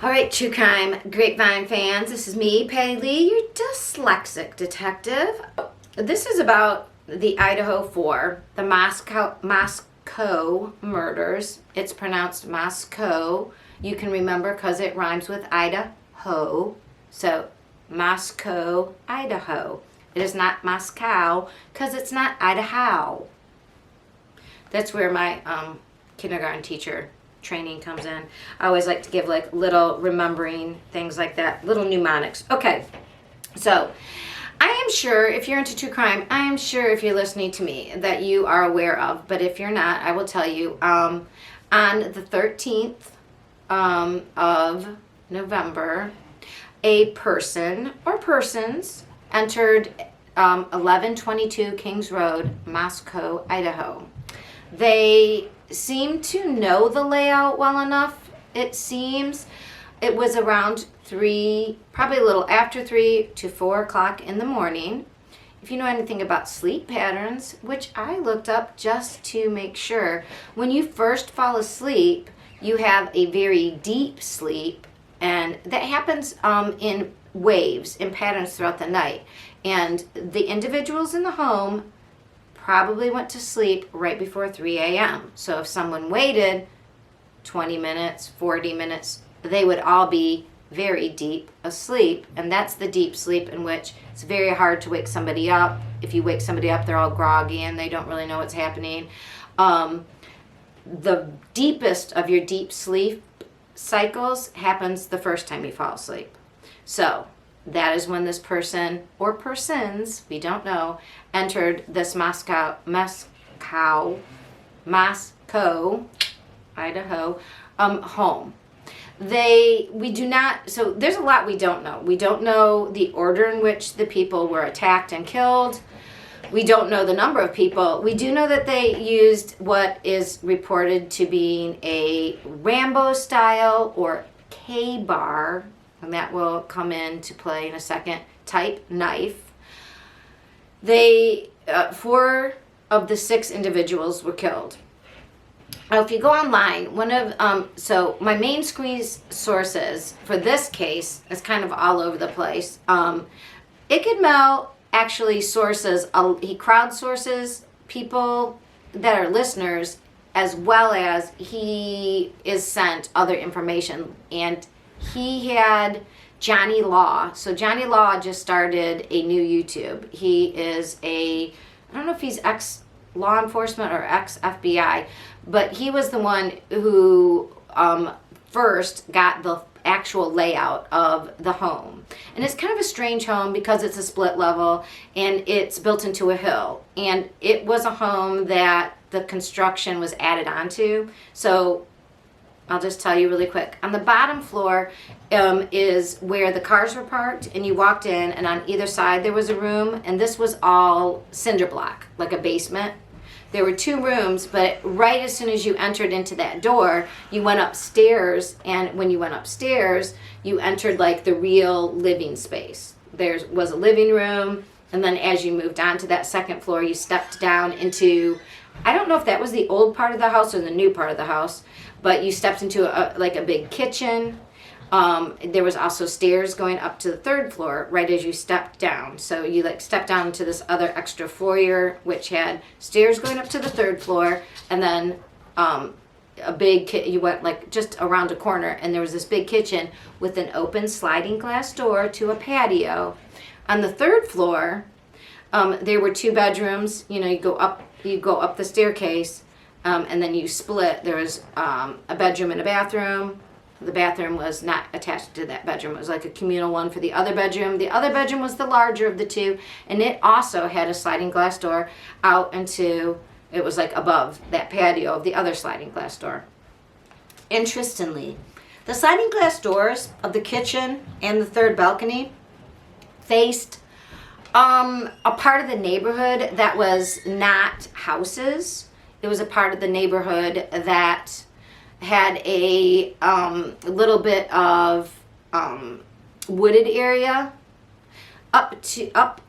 All right, true crime grapevine fans, this is me, Patty Lee, your dyslexic detective. This is about the Idaho 4, the Moscow murders. It's pronounced Moscow. You can remember because it rhymes with Idaho. So, Moscow, Idaho. It is not Moscow because it's not Idaho. That's where my kindergarten teacher training comes in. I always like to give like little remembering things like that, little mnemonics. Okay, so I am sure if you're into true crime, I am sure if you're listening to me that you are aware of, but if you're not, I will tell you, on the 13th of November, a person or persons entered 1122 Kings Road, Moscow, Idaho. They seem to know the layout well enough. It seems it was around 3, probably a little after 3 to 4 o'clock in the morning. If you know anything about sleep patterns, which I looked up just to make sure, when you first fall asleep, you have a very deep sleep, and that happens in waves, in patterns throughout the night. And the individuals in the home probably went to sleep right before 3 a.m. So if someone waited 20 minutes, 40 minutes, they would all be very deep asleep. And that's the deep sleep in which it's very hard to wake somebody up. If you wake somebody up, they're all groggy and they don't really know what's happening. The deepest of your deep sleep cycles happens the first time you fall asleep. So that is when this person or persons, we don't know, entered this Moscow, Idaho, home. We do not, so there's a lot we don't know. We don't know the order in which the people were attacked and killed. We don't know the number of people. We do know that they used what is reported to be a Rambo style or K-bar, and that will come into play in a second, type knife. 4 of the 6 individuals were killed. Now, if you go online, so my main sources for this case is kind of all over the place. Ikadmel actually sources, he crowdsources people that are listeners, as well as he is sent other information. And he had Johnny Law. So Johnny Law just started a new YouTube. He is I don't know if he's ex-law enforcement or ex-FBI, but he was the one who first got the actual layout of the home. And it's kind of a strange home because it's a split level and it's built into a hill. And it was a home that the construction was added onto. So I'll just tell you really quick. On the bottom floor is where the cars were parked, and you walked in, and on either side there was a room, and this was all cinder block, like a basement. There were 2 rooms, but right as soon as you entered into that door, you went upstairs, and when you went upstairs, you entered like the real living space. There was a living room, and then as you moved on to that second floor, you stepped down into, I don't know if that was the old part of the house or the new part of the house, but you stepped into a big kitchen. There was also stairs going up to the 3rd floor right as you stepped down. So you stepped down into this other extra foyer, which had stairs going up to the 3rd floor, and then you went just around a corner, and there was this big kitchen with an open sliding glass door to a patio. On the 3rd floor, there were 2 bedrooms. You go up the staircase. And then you split. There was a bedroom and a bathroom. The bathroom was not attached to that bedroom. It was like a communal one for the other bedroom. The other bedroom was the larger of the 2, and it also had a sliding glass door out into, it was like above that patio of the other sliding glass door. Interestingly, the sliding glass doors of the kitchen and the 3rd balcony faced a part of the neighborhood that was not houses. It was a part of the neighborhood that had a little bit of wooded area up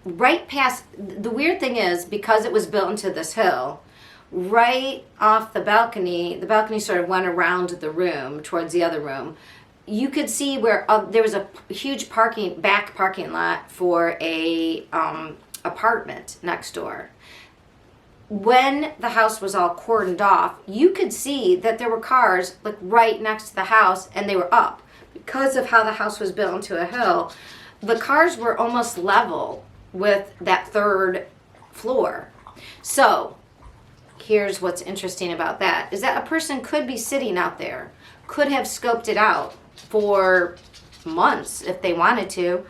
right past. The weird thing is, because it was built into this hill, right off the balcony sort of went around the room towards the other room. you could see where there was a huge back parking lot for a apartment next door. When the house was all cordoned off, you could see that there were cars like right next to the house, and they were up. Because of how the house was built into a hill, the cars were almost level with that third floor. So here's what's interesting about that, is that a person could be sitting out there, could have scoped it out for months if they wanted to,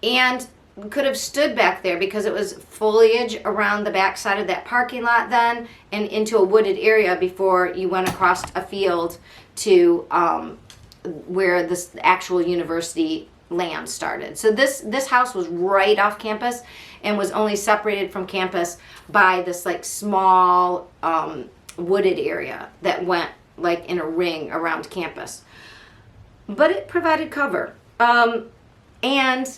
and could have stood back there because it was foliage around the back side of that parking lot then, and into a wooded area before you went across a field to where this actual university land started. So this house was right off campus and was only separated from campus by this like small wooded area that went like in a ring around campus. But it provided cover. And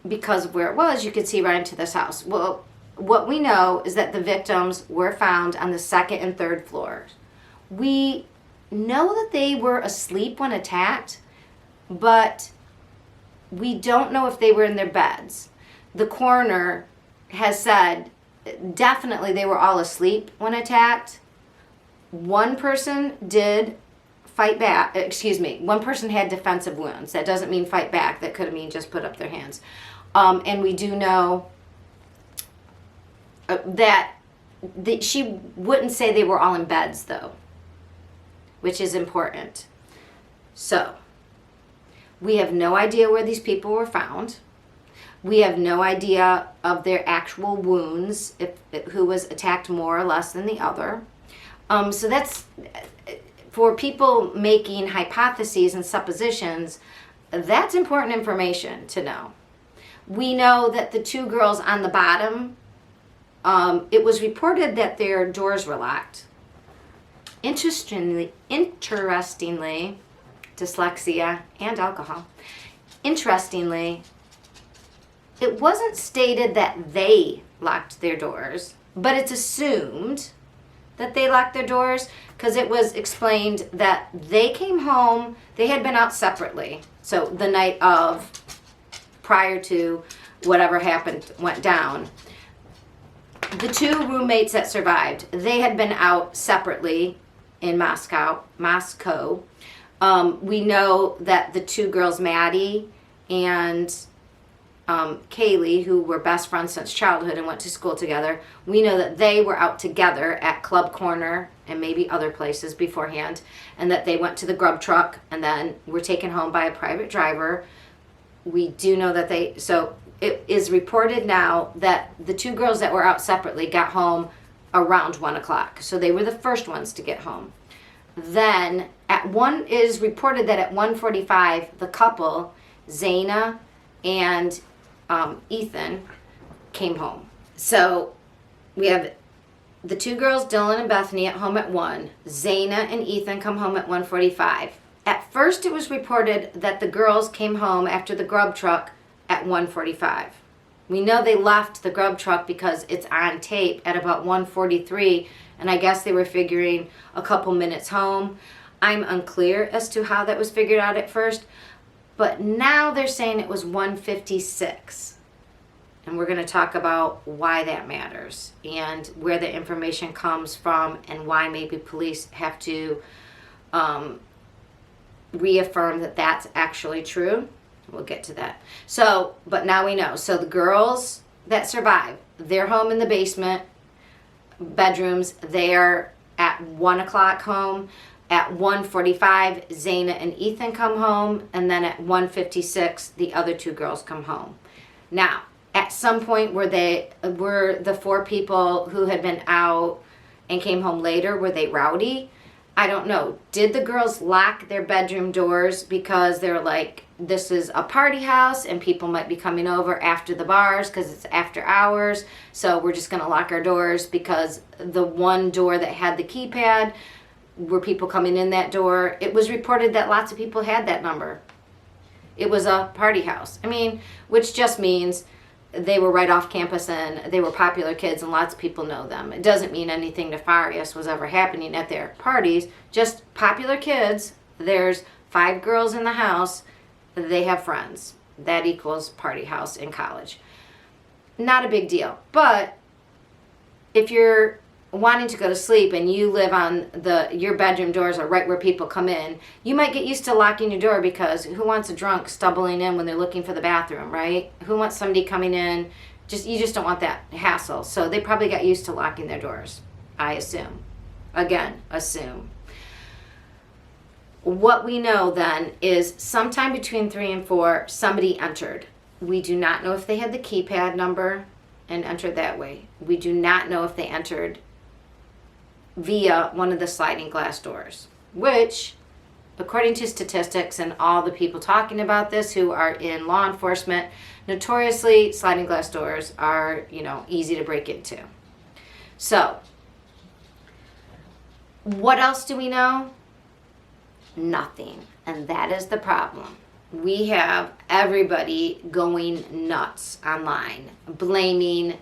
because of where it was, you could see right into this house. Well, what we know is that the victims were found on the second and third floors. We know that they were asleep when attacked, but we don't know if they were in their beds. The coroner has said definitely they were all asleep when attacked. One person did fight back, one person had defensive wounds. That doesn't mean fight back, that could mean just put up their hands. And we do know that she wouldn't say they were all in beds though, which is important. So, we have no idea where these people were found. We have no idea of their actual wounds, who was attacked more or less than the other. So that's, for people making hypotheses and suppositions, that's important information to know. We know that the two girls on the bottom, it was reported that their doors were locked. Interestingly, dyslexia and alcohol. Interestingly, it wasn't stated that they locked their doors, but it's assumed that they locked their doors because it was explained that they came home, they had been out separately. So the night of, prior to whatever happened, went down. The two roommates that survived, they had been out separately in Moscow. We know that the two girls, Maddie and Kaylee, who were best friends since childhood and went to school together, we know that they were out together at Club Corner and maybe other places beforehand, and that they went to the grub truck and then were taken home by a private driver. We do know that so it is reported now that the two girls that were out separately got home around 1 o'clock. So they were the first ones to get home. Then it is reported that at 1:45, the couple, Zaina and Ethan, came home. So we have the two girls, Dylan and Bethany, at home at 1. Zaina and Ethan come home at 1:45. At first it was reported that the girls came home after the grub truck at 1:45. We know they left the grub truck because it's on tape at about 1:43, and I guess they were figuring a couple minutes home. I'm unclear as to how that was figured out at first, but now they're saying it was 1:56. And we're going to talk about why that matters and where the information comes from and why maybe police have to reaffirm that that's actually true. We'll get to that. So, but now we know. So the girls that survive, they're home in the basement, bedrooms. They're at 1 o'clock home. At 1:45, Zaina and Ethan come home. And then at 1:56, the other two girls come home. Now, at some point were the four people who had been out and came home later, were they rowdy? I don't know. Did the girls lock their bedroom doors because they're like, this is a party house and people might be coming over after the bars because it's after hours, so we're just going to lock our doors because the one door that had the keypad, were people coming in that door? It was reported that lots of people had that number. It was a party house. I mean, which just means they were right off campus and they were popular kids and lots of people know them. It doesn't mean anything nefarious was ever happening at their parties, just popular kids. There's 5 girls in the house, they have friends. That equals party house in college. Not a big deal. But if you're wanting to go to sleep and you live on your bedroom doors are right where people come in, you might get used to locking your door, because who wants a drunk stumbling in when they're looking for the bathroom, right? Who wants somebody coming in? You just don't want that hassle. So they probably got used to locking their doors, I assume. Again, assume. What we know then is sometime between 3 and 4, somebody entered. We do not know if they had the keypad number and entered that way. We do not know if they entered via one of the sliding glass doors, which, according to statistics and all the people talking about this who are in law enforcement, notoriously sliding glass doors are, easy to break into. So, what else do we know? Nothing. And that is the problem. We have everybody going nuts online, blaming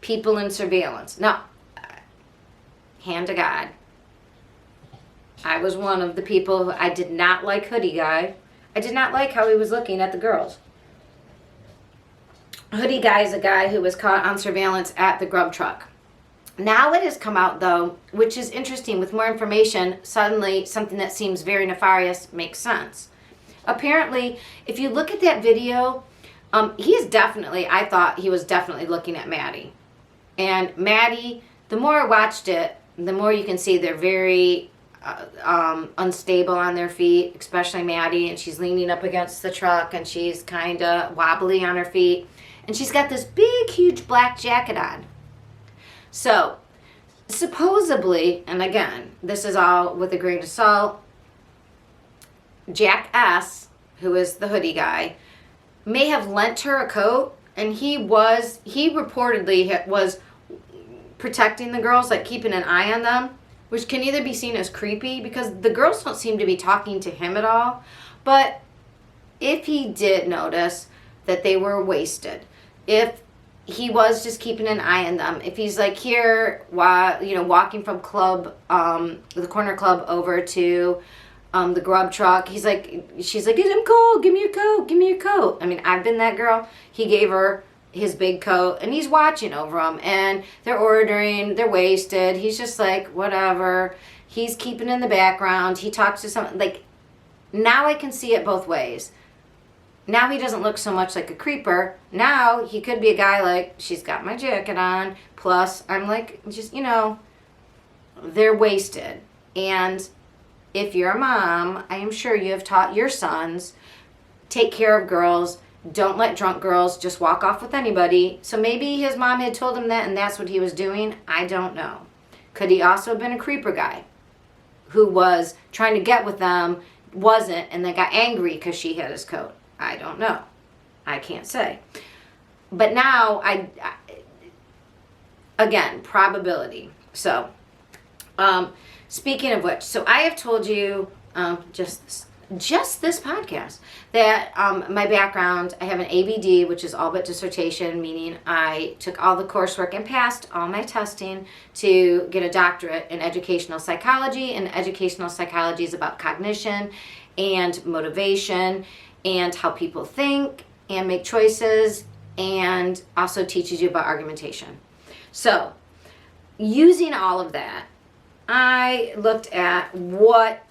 people in surveillance. Now, hand to God, I was one of the people who, I did not like Hoodie Guy. I did not like how he was looking at the girls. Hoodie Guy is a guy who was caught on surveillance at the grub truck. Now it has come out, though, which is interesting. With more information, suddenly something that seems very nefarious makes sense. Apparently, if you look at that video, I thought he was definitely looking at Maddie. And Maddie, the more I watched it, the more you can see they're very unstable on their feet, especially Maddie, and she's leaning up against the truck, and she's kind of wobbly on her feet, and she's got this big, huge black jacket on. So, supposedly, and again, this is all with a grain of salt, Jack S., who is the Hoodie Guy, may have lent her a coat, and he reportedly was protecting the girls, like keeping an eye on them, which can either be seen as creepy, because the girls don't seem to be talking to him at all, but if he did notice that they were wasted, if he was just keeping an eye on them, if he's like here, walking from the corner club over to the grub truck, she's like, get him cold, give me your coat. I mean, I've been that girl. He gave her his big coat, and he's watching over them, and they're ordering, they're wasted. He's just like, whatever. He's keeping in the background. He talks to someone, like, now I can see it both ways. Now he doesn't look so much like a creeper. Now he could be a guy like, she's got my jacket on, plus I'm like, just, they're wasted. And if you're a mom, I am sure you have taught your sons, take care of girls. Don't let drunk girls just walk off with anybody. So maybe his mom had told him that, and that's what he was doing. I don't know. Could he also have been a creeper guy who was trying to get with them, wasn't, and then got angry because she had his coat? I don't know. I can't say. But now, again, probability. So, speaking of which, so I have told you just this podcast that my background, I have an ABD, which is all but dissertation, meaning I took all the coursework and passed all my testing to get a doctorate in educational psychology, and educational psychology is about cognition and motivation and how people think and make choices, and also teaches you about argumentation. So, using all of that, I looked at what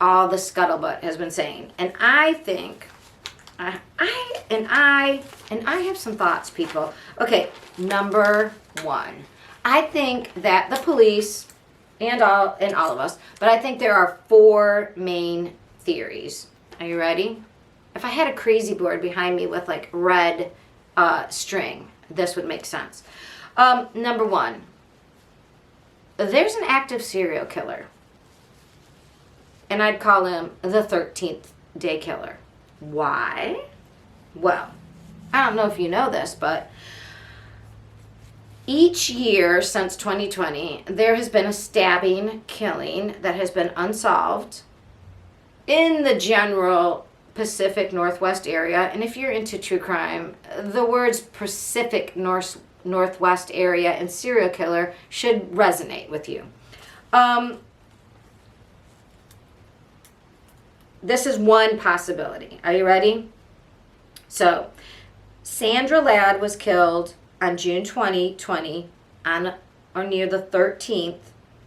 all the scuttlebutt has been saying, and I think I have some thoughts, people. Okay, number one, I think that the police and all of us, but I think there are 4 main theories. Are you ready? If I had a crazy board behind me with like red string, this would make sense. Number 1, there's an active serial killer. And I'd call him the 13th day killer. Why? Well, I don't know if you know this, but each year since 2020, there has been a stabbing, killing that has been unsolved in the general Pacific Northwest area. And if you're into true crime, the words Pacific Northwest area and serial killer should resonate with you. this is one possibility. Are you ready? So, Sandra Ladd was killed on June 2020 on or near the 13th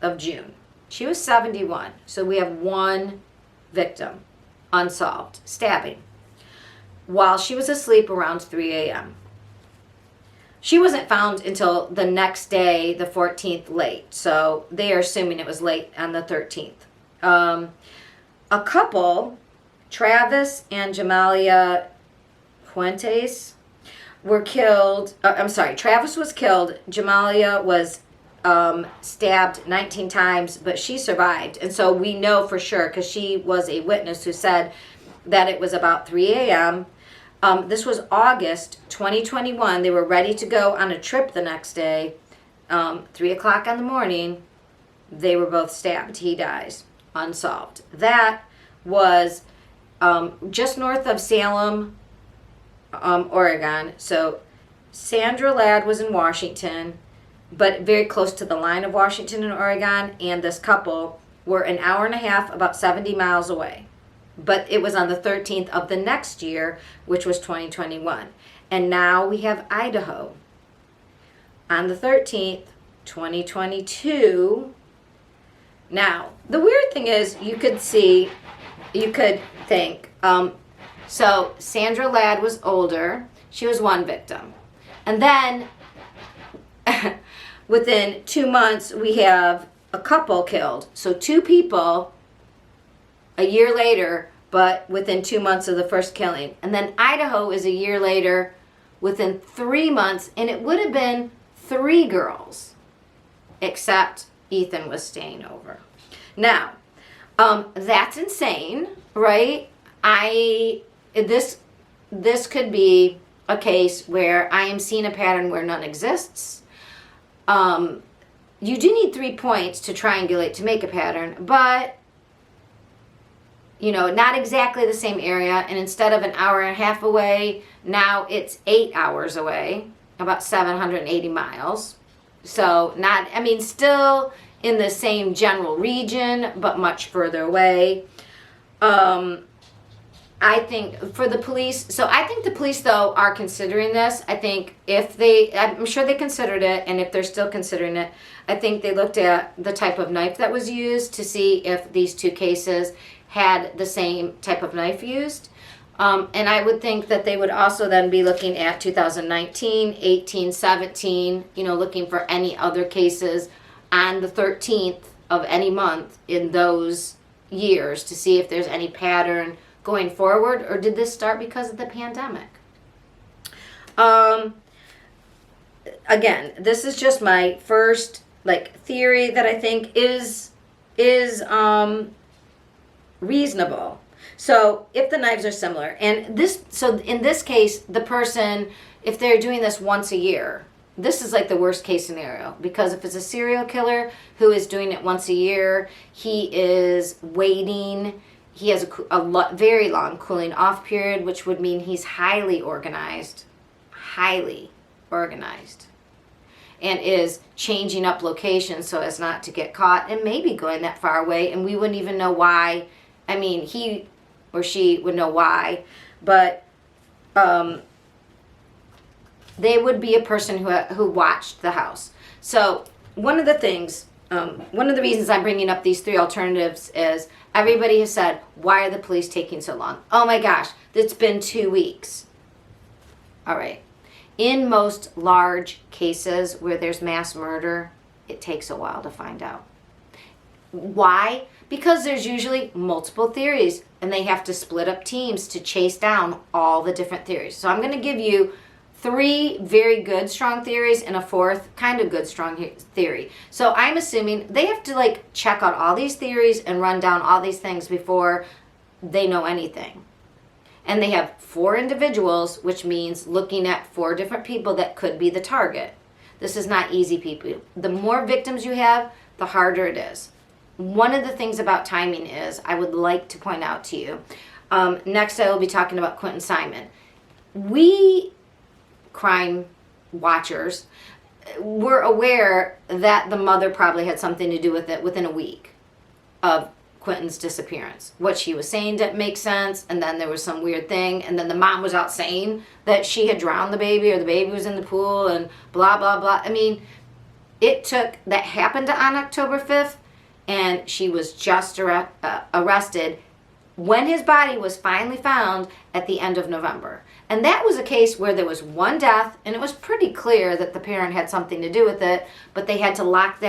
of June. She was 71. So we have one victim, unsolved, stabbing, while she was asleep around 3 a.m. She wasn't found until the next day, the 14th, late. So they are assuming it was late on the 13th. A couple, Travis and Jamalia Fuentes, were killed. Travis was killed. Jamalia was stabbed 19 times, but she survived. And so we know for sure, because she was a witness who said that it was about 3 a.m. This was August 2021. They were ready to go on a trip the next day. 3 o'clock in the morning, they were both stabbed. He dies. Unsolved. That was just north of Salem, Oregon. So Sandra Ladd was in Washington, but very close to the line of Washington and Oregon, and this couple were an hour and a half, about 70 miles away. But it was on the 13th of the next year, which was 2021. And now we have Idaho. On the 13th, 2022. Now, the weird thing is, you could think, so Sandra Ladd was older. She was one victim. And then within 2 months, we have a couple killed. So two people a year later, but within 2 months of the first killing. And then Idaho is a year later, within 3 months, and it would have been 3 girls, except Ethan was staying over. Now, that's insane, right? This could be a case where I am seeing a pattern where none exists. You do need 3 points to triangulate to make a pattern, but not exactly the same area. And instead of an hour and a half away, now it's 8 hours away, about 780 miles. So still in the same general region, but much further away. I think for the police, the police though are considering this. I think I'm sure they considered it, and if they're still considering it, I think they looked at the type of knife that was used to see if these two cases had the same type of knife used. And I would think that they would also then be looking at 2019, 18, 17, looking for any other cases on the 13th of any month in those years to see if there's any pattern going forward, or did this start because of the pandemic? Again, this is just my first theory that I think is reasonable. So if the knives are similar, and in this case, the person, if they're doing this once a year, this is the worst case scenario, because if it's a serial killer who is doing it once a year, he is waiting. He has a very long cooling off period, which would mean he's highly organized, and is changing up locations so as not to get caught, and maybe going that far away, and we wouldn't even know why. He or she would know why, but they would be a person who watched the house. So one of the reasons I'm bringing up these 3 alternatives is everybody has said, why are the police taking so long? Oh my gosh, it's been 2 weeks. All right. In most large cases where there's mass murder, it takes a while to find out. Why? Because there's usually multiple theories, and they have to split up teams to chase down all the different theories. So I'm going to give you 3 very good, strong theories and a 4th kind of good, strong theory. So I'm assuming they have to check out all these theories and run down all these things before they know anything. And they have 4 individuals, which means looking at 4 different people that could be the target. This is not easy, people. The more victims you have, the harder it is. One of the things about timing is, I would like to point out to you, next I will be talking about Quentin Simon. We crime watchers were aware that the mother probably had something to do with it within a week of Quentin's disappearance. What she was saying didn't make sense, and then there was some weird thing, and then the mom was out saying that she had drowned the baby or the baby was in the pool and blah, blah, blah. I mean, that happened on October 5th, and she was just arrested when his body was finally found at the end of November. And that was a case where there was one death, and it was pretty clear that the parent had something to do with it, but they had to lock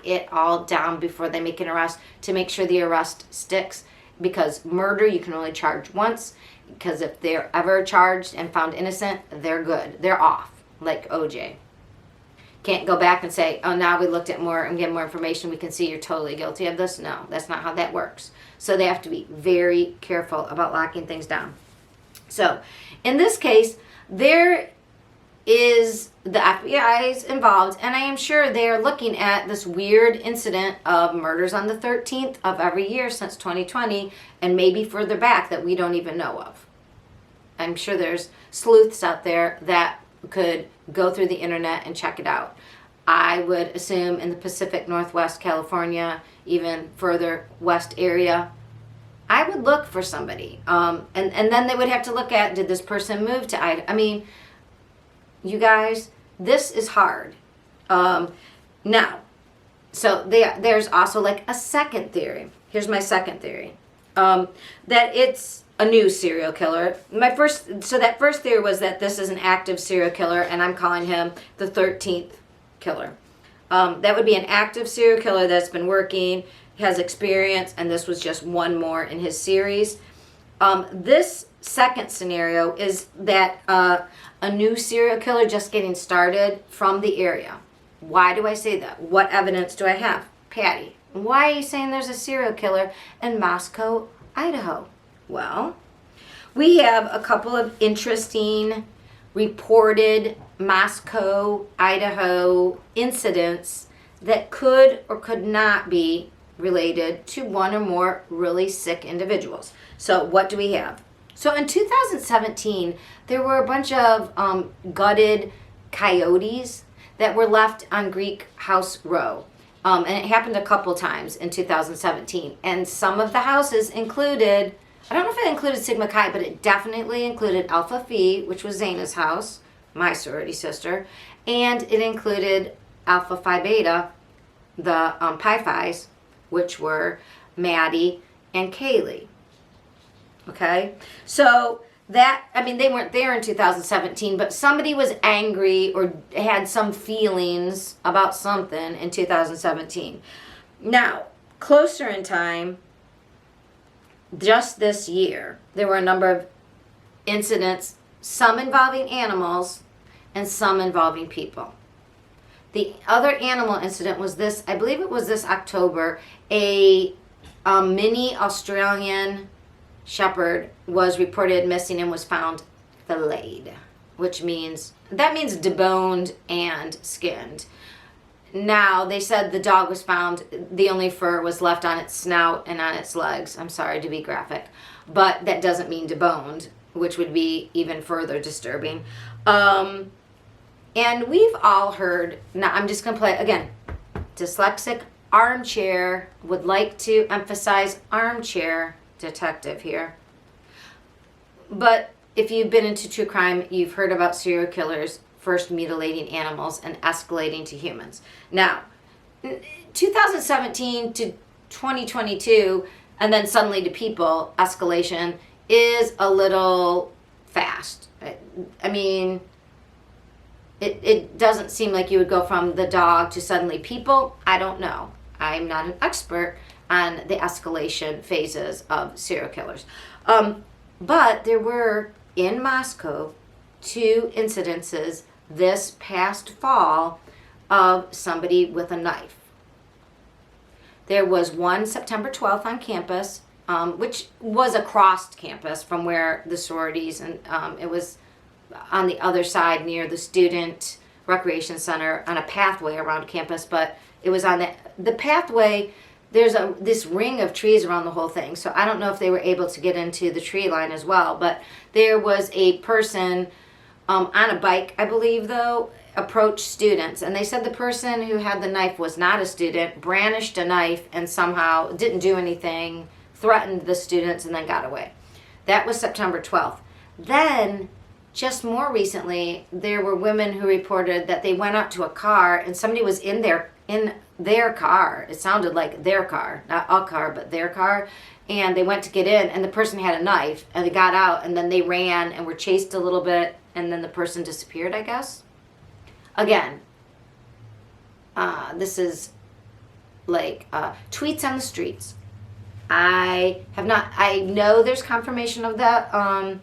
it all down before they make an arrest to make sure the arrest sticks, because murder you can only charge once, because if they're ever charged and found innocent, they're good. They're off, like OJ. Can't go back and say, oh, now we looked at more and get more information, we can see you're totally guilty of this. No, that's not how that works. So they have to be very careful about locking things down. So in this case, there is the FBI's involved, and I am sure they're looking at this weird incident of murders on the 13th of every year since 2020, and maybe further back that we don't even know of. I'm sure there's sleuths out there that could go through the internet and check it out. I would assume in the Pacific Northwest, California, even further west area, I would look for somebody. And then they would have to look at, did this person move to Idaho? I mean, you guys, this is hard. Now, so there's also like a second theory. Here's my second theory. That it's a new serial killer. That first theory was that this is an active serial killer, and I'm calling him the 13th killer. That would be an active serial killer that's been working, has experience, and this was just one more in his series. This second scenario is that a new serial killer just getting started from the area. Why do I say that? What evidence do I have? Patty, why are you saying there's a serial killer in Moscow, Idaho? Well, we have a couple of interesting reported Moscow, Idaho incidents that could or could not be related to one or more really sick individuals. So what do we have? So in 2017, there were a bunch of gutted coyotes that were left on Greek House Row. And it happened a couple times in 2017. And some of the houses included, I don't know if it included Sigma Chi, but it definitely included Alpha Phi, which was Zaina's house, my sorority sister. And it included Alpha Phi Beta, the Pi Phis, which were Maddie and Kaylee. Okay? So that, I mean, they weren't there in 2017, but somebody was angry or had some feelings about something in 2017. Now, closer in time, just this year, there were a number of incidents, some involving animals and some involving people. The other animal incident was this, I believe it was this October, a mini Australian shepherd was reported missing and was found filleted, which means deboned and skinned. Now, they said the dog was found, the only fur was left on its snout and on its legs. I'm sorry to be graphic, but that doesn't mean deboned, which would be even further disturbing. And we've all heard, now I'm just going to play, again, dyslexic armchair, would like to emphasize armchair detective here. But if you've been into true crime, you've heard about serial killers first mutilating animals and escalating to humans. Now, 2017 to 2022, and then suddenly to people, escalation is a little fast. I mean, it doesn't seem like you would go from the dog to suddenly people. I don't know. I'm not an expert on the escalation phases of serial killers. But there were, in Moscow, 2 incidences this past fall of somebody with a knife. There was one September 12th on campus, which was across campus from where the sororities, and it was on the other side near the student recreation center on a pathway around campus, but it was on the pathway. There's this ring of trees around the whole thing, so I don't know if they were able to get into the tree line as well, but there was a person on a bike, I believe, though, approached students, and they said the person who had the knife was not a student, brandished a knife, and somehow didn't do anything, threatened the students, and then got away. That was September 12th. Then, just more recently, there were women who reported that they went up to a car and somebody was in their car. It sounded like their car, not a car, but their car. And they went to get in, and the person had a knife, and they got out, and then they ran and were chased a little bit, and then the person disappeared, I guess. Again, this is like tweets on the streets. I know there's confirmation of the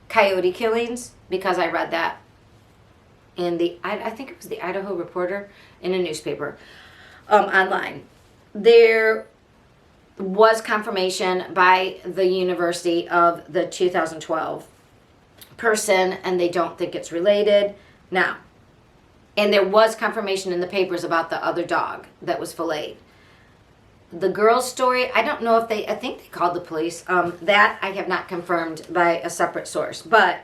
coyote killings because I read that in I think it was the Idaho Reporter in a newspaper online. There was confirmation by the University of the 2012 person, and they don't think it's related. Now, and there was confirmation in the papers about the other dog that was filleted. The girl's story, I don't know if I think they called the police. That I have not confirmed by a separate source. But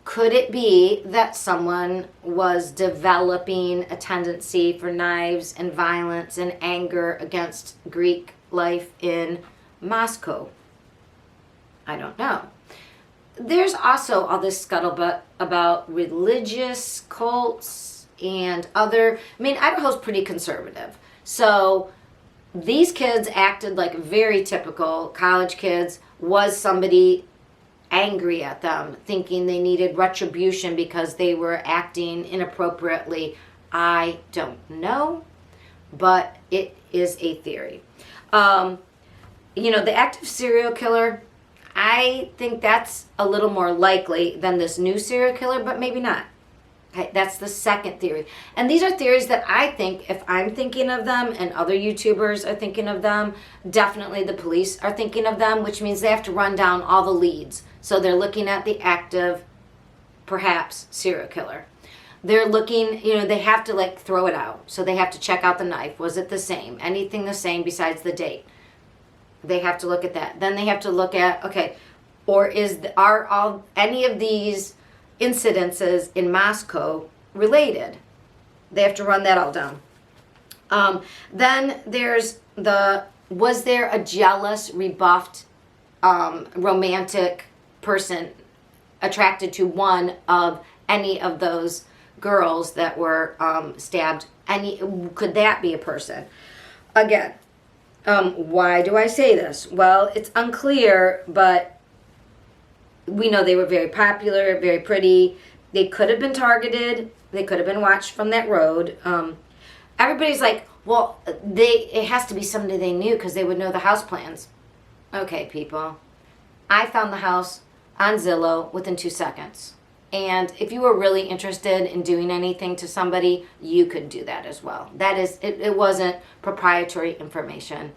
could it be that someone was developing a tendency for knives and violence and anger against Greek life in Moscow? I don't know. There's also all this scuttlebutt about religious cults and Idaho's pretty conservative. So these kids acted like very typical college kids. Was somebody angry at them, thinking they needed retribution because they were acting inappropriately? I don't know, but it is a theory. The active serial killer, I think that's a little more likely than this new serial killer, but maybe not. Okay, that's the second theory. And these are theories that I think, if I'm thinking of them and other YouTubers are thinking of them, definitely the police are thinking of them, which means they have to run down all the leads. So they're looking at the active, perhaps, serial killer. They're looking, they have to throw it out. So they have to check out the knife. Was it the same? Anything the same besides the date? They have to look at that. Then they have to look at, okay, or are any of these incidences in Moscow related? They have to run that all down. Then there's was there a jealous, rebuffed, romantic person attracted to one of any of those girls that were stabbed? Could that be a person? Again, why do I say this? Well, it's unclear, but we know they were very popular, very pretty. They could have been targeted. They could have been watched from that road. Everybody's like, well, it has to be somebody they knew because they would know the house plans. Okay, people. I found the house on Zillow within 2 seconds. And if you were really interested in doing anything to somebody, you could do that as well. That is, it wasn't proprietary information.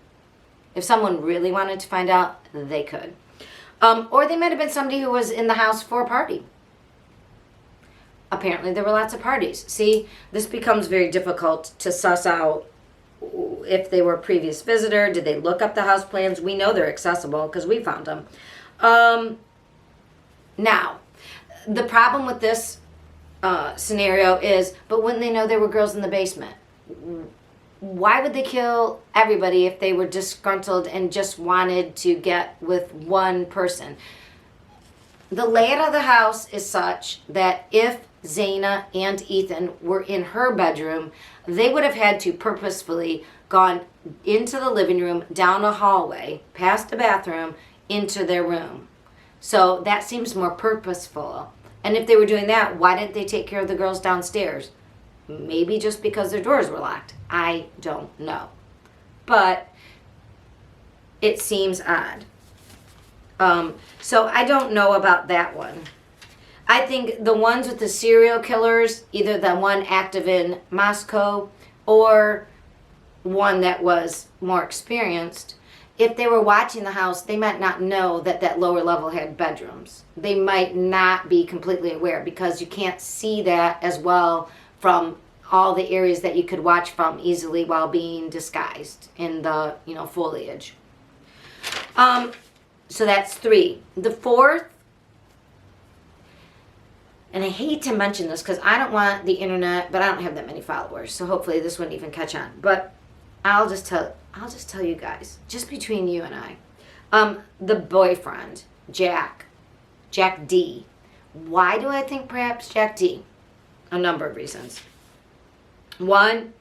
If someone really wanted to find out, they could. Or they might have been somebody who was in the house for a party. Apparently there were lots of parties. See, this becomes very difficult to suss out if they were a previous visitor. Did they look up the house plans? We know they're accessible because we found them. Now, the problem with this scenario is, but when they know there were girls in the basement, why would they kill everybody if they were disgruntled and just wanted to get with one person? The layout of the house is such that if Zaina and Ethan were in her bedroom, they would have had to purposefully gone into the living room, down a hallway, past the bathroom, into their room. So that seems more purposeful. And if they were doing that, why didn't they take care of the girls downstairs? Maybe just because their doors were locked. I don't know. But it seems odd. So I don't know about that one. I think the ones with the serial killers, either the one active in Moscow or one that was more experienced, if they were watching the house, they might not know that that lower level had bedrooms. They might not be completely aware because you can't see that as well from all the areas that you could watch from easily while being disguised in the, foliage. So that's 3. The fourth, and I hate to mention this because I don't want the internet, but I don't have that many followers, so hopefully this wouldn't even catch on. But I'll just tell you guys, just between you and I, the boyfriend, Jack D. Why do I think perhaps Jack D? A number of reasons. One,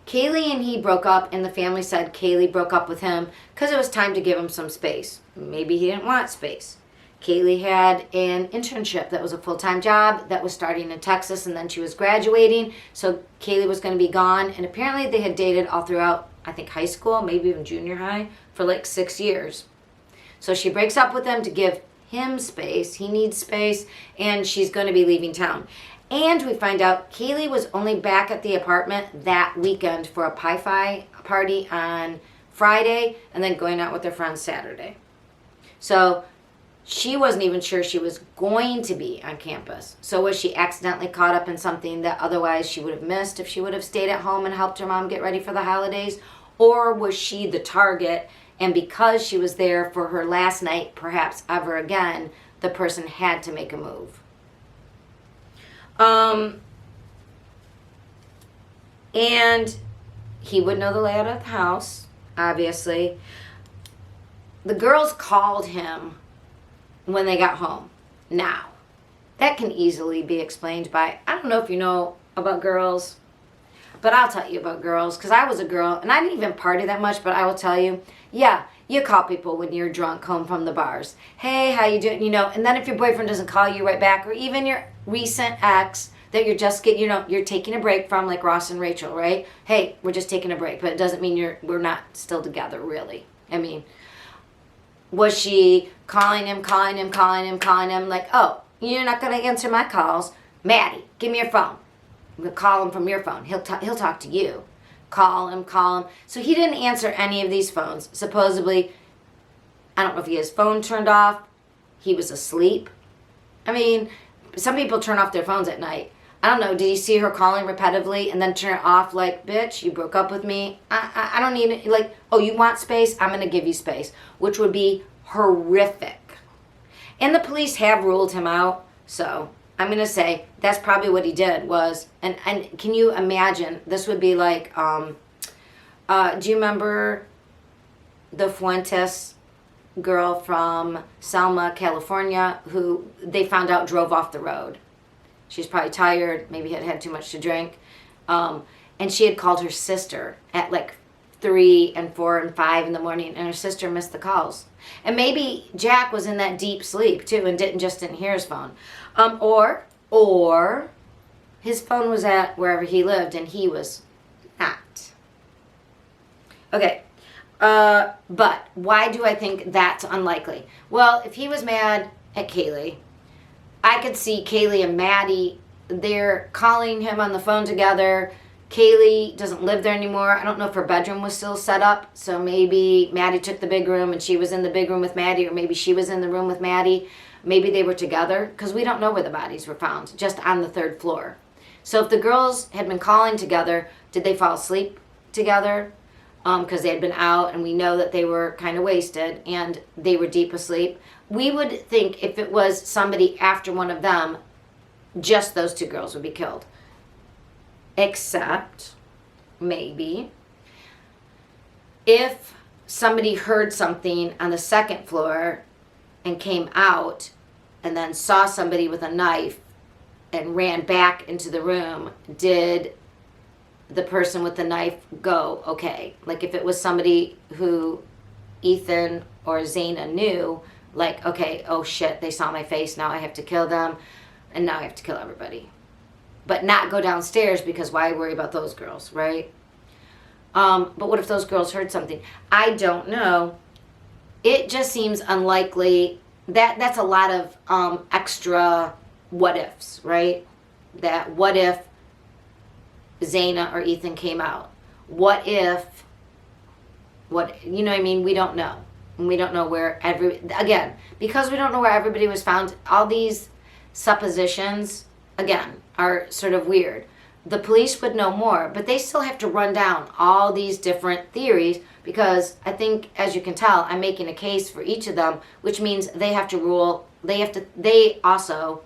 Kaylee and he broke up, and the family said Kaylee broke up with him because it was time to give him some space. Maybe he didn't want space. Kaylee had an internship that was a full-time job that was starting in Texas, and then she was graduating, so Kaylee was going to be gone. And apparently they had dated all throughout, I think, high school, maybe even junior high, for like 6 years. So she breaks up with him to give him space. He needs space, and she's going to be leaving town. And we find out Kaylee was only back at the apartment that weekend for a Pi-Fi party on Friday and then going out with her friends Saturday. So she wasn't even sure she was going to be on campus. So was she accidentally caught up in something that otherwise she would have missed if she would have stayed at home and helped her mom get ready for the holidays? Or was she the target, and because she was there for her last night, perhaps ever again, the person had to make a move? And he would know the layout of the house, obviously. The girls called him when they got home. Now, that can easily be explained by, I don't know if you know about girls, but I'll tell you about girls, because I was a girl, and I didn't even party that much, but I will tell you, yeah, you call people when you're drunk home from the bars. Hey, how you doing? And then if your boyfriend doesn't call you right back, or even your recent ex that you're just you're taking a break from, like Ross and Rachel, right? Hey, we're just taking a break, but it doesn't mean we're not still together, really. I mean, was she calling him, like, oh, you're not going to answer my calls? Maddie, give me your phone. I'm going to call him from your phone. He'll talk to you. Call him. So he didn't answer any of these phones. Supposedly, I don't know if he had his phone turned off. He was asleep. I mean, some people turn off their phones at night. I don't know. Did you see her calling repetitively and then turn it off like, bitch, you broke up with me? I don't need it. Like, oh, you want space? I'm going to give you space, which would be horrific. And the police have ruled him out. So I'm going to say that's probably what he did was, and can you imagine? This would be like, do you remember the Fuentes girl from Selma, California, who they found out drove off the road? She's probably tired, maybe had too much to drink. And she had called her sister at like 3 and 4 and 5 in the morning, and her sister missed the calls. And maybe Jack was in that deep sleep too and didn't hear his phone. Or his phone was at wherever he lived and he was not. Okay. But why do I think that's unlikely? Well, if he was mad at Kaylee, I could see Kaylee and Maddie, they're calling him on the phone together. Kaylee doesn't live there anymore. I don't know if her bedroom was still set up, so maybe Maddie took the big room and she was in the big room with Maddie, or maybe she was in the room with Maddie. Maybe they were together, because we don't know where the bodies were found, just on the 3rd floor. So if the girls had been calling together, did they fall asleep together? Because they had been out, and we know that they were kind of wasted and they were deep asleep. We would think if it was somebody after one of them, just those 2 girls would be killed. Except, maybe, if somebody heard something on the 2nd floor and came out and then saw somebody with a knife and ran back into the room, did the person with the knife go okay? Like if it was somebody who Ethan or Zaina knew, like, okay, oh shit, they saw my face, now I have to kill them, and now I have to kill everybody. But not go downstairs, because why worry about those girls, right? But what if those girls heard something? I don't know. It just seems unlikely. That's a lot of extra what ifs, right? That what if Zaina or Ethan came out? What if, you know what I mean? We don't know. And we don't know where again, because we don't know where everybody was found, all these suppositions, again, are sort of weird. The police would know more, but they still have to run down all these different theories, because I think, as you can tell, I'm making a case for each of them, which means they have to rule, they also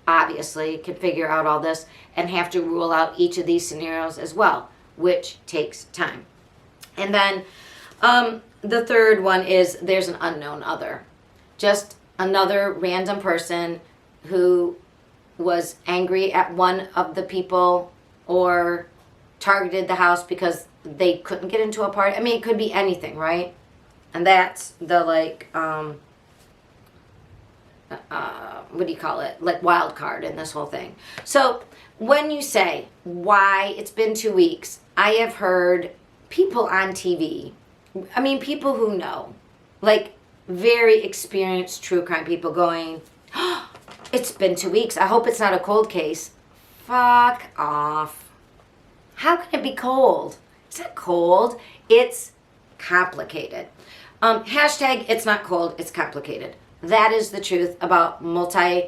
obviously can figure out all this and have to rule out each of these scenarios as well, which takes time. And then the third one is there's an unknown other. Just another random person who was angry at one of the people or targeted the house because they couldn't get into a party. I mean, it could be anything, right? And that's the what do you call it? Like wild card in this whole thing. So when you say why it's been 2 weeks, I have heard people on TV, I mean, people who know, like very experienced true crime people going, oh, it's been 2 weeks. I hope it's not a cold case. Fuck off. How can it be cold? It's not cold. It's complicated. Hashtag it's not cold. It's complicated. That is the truth about multi-victim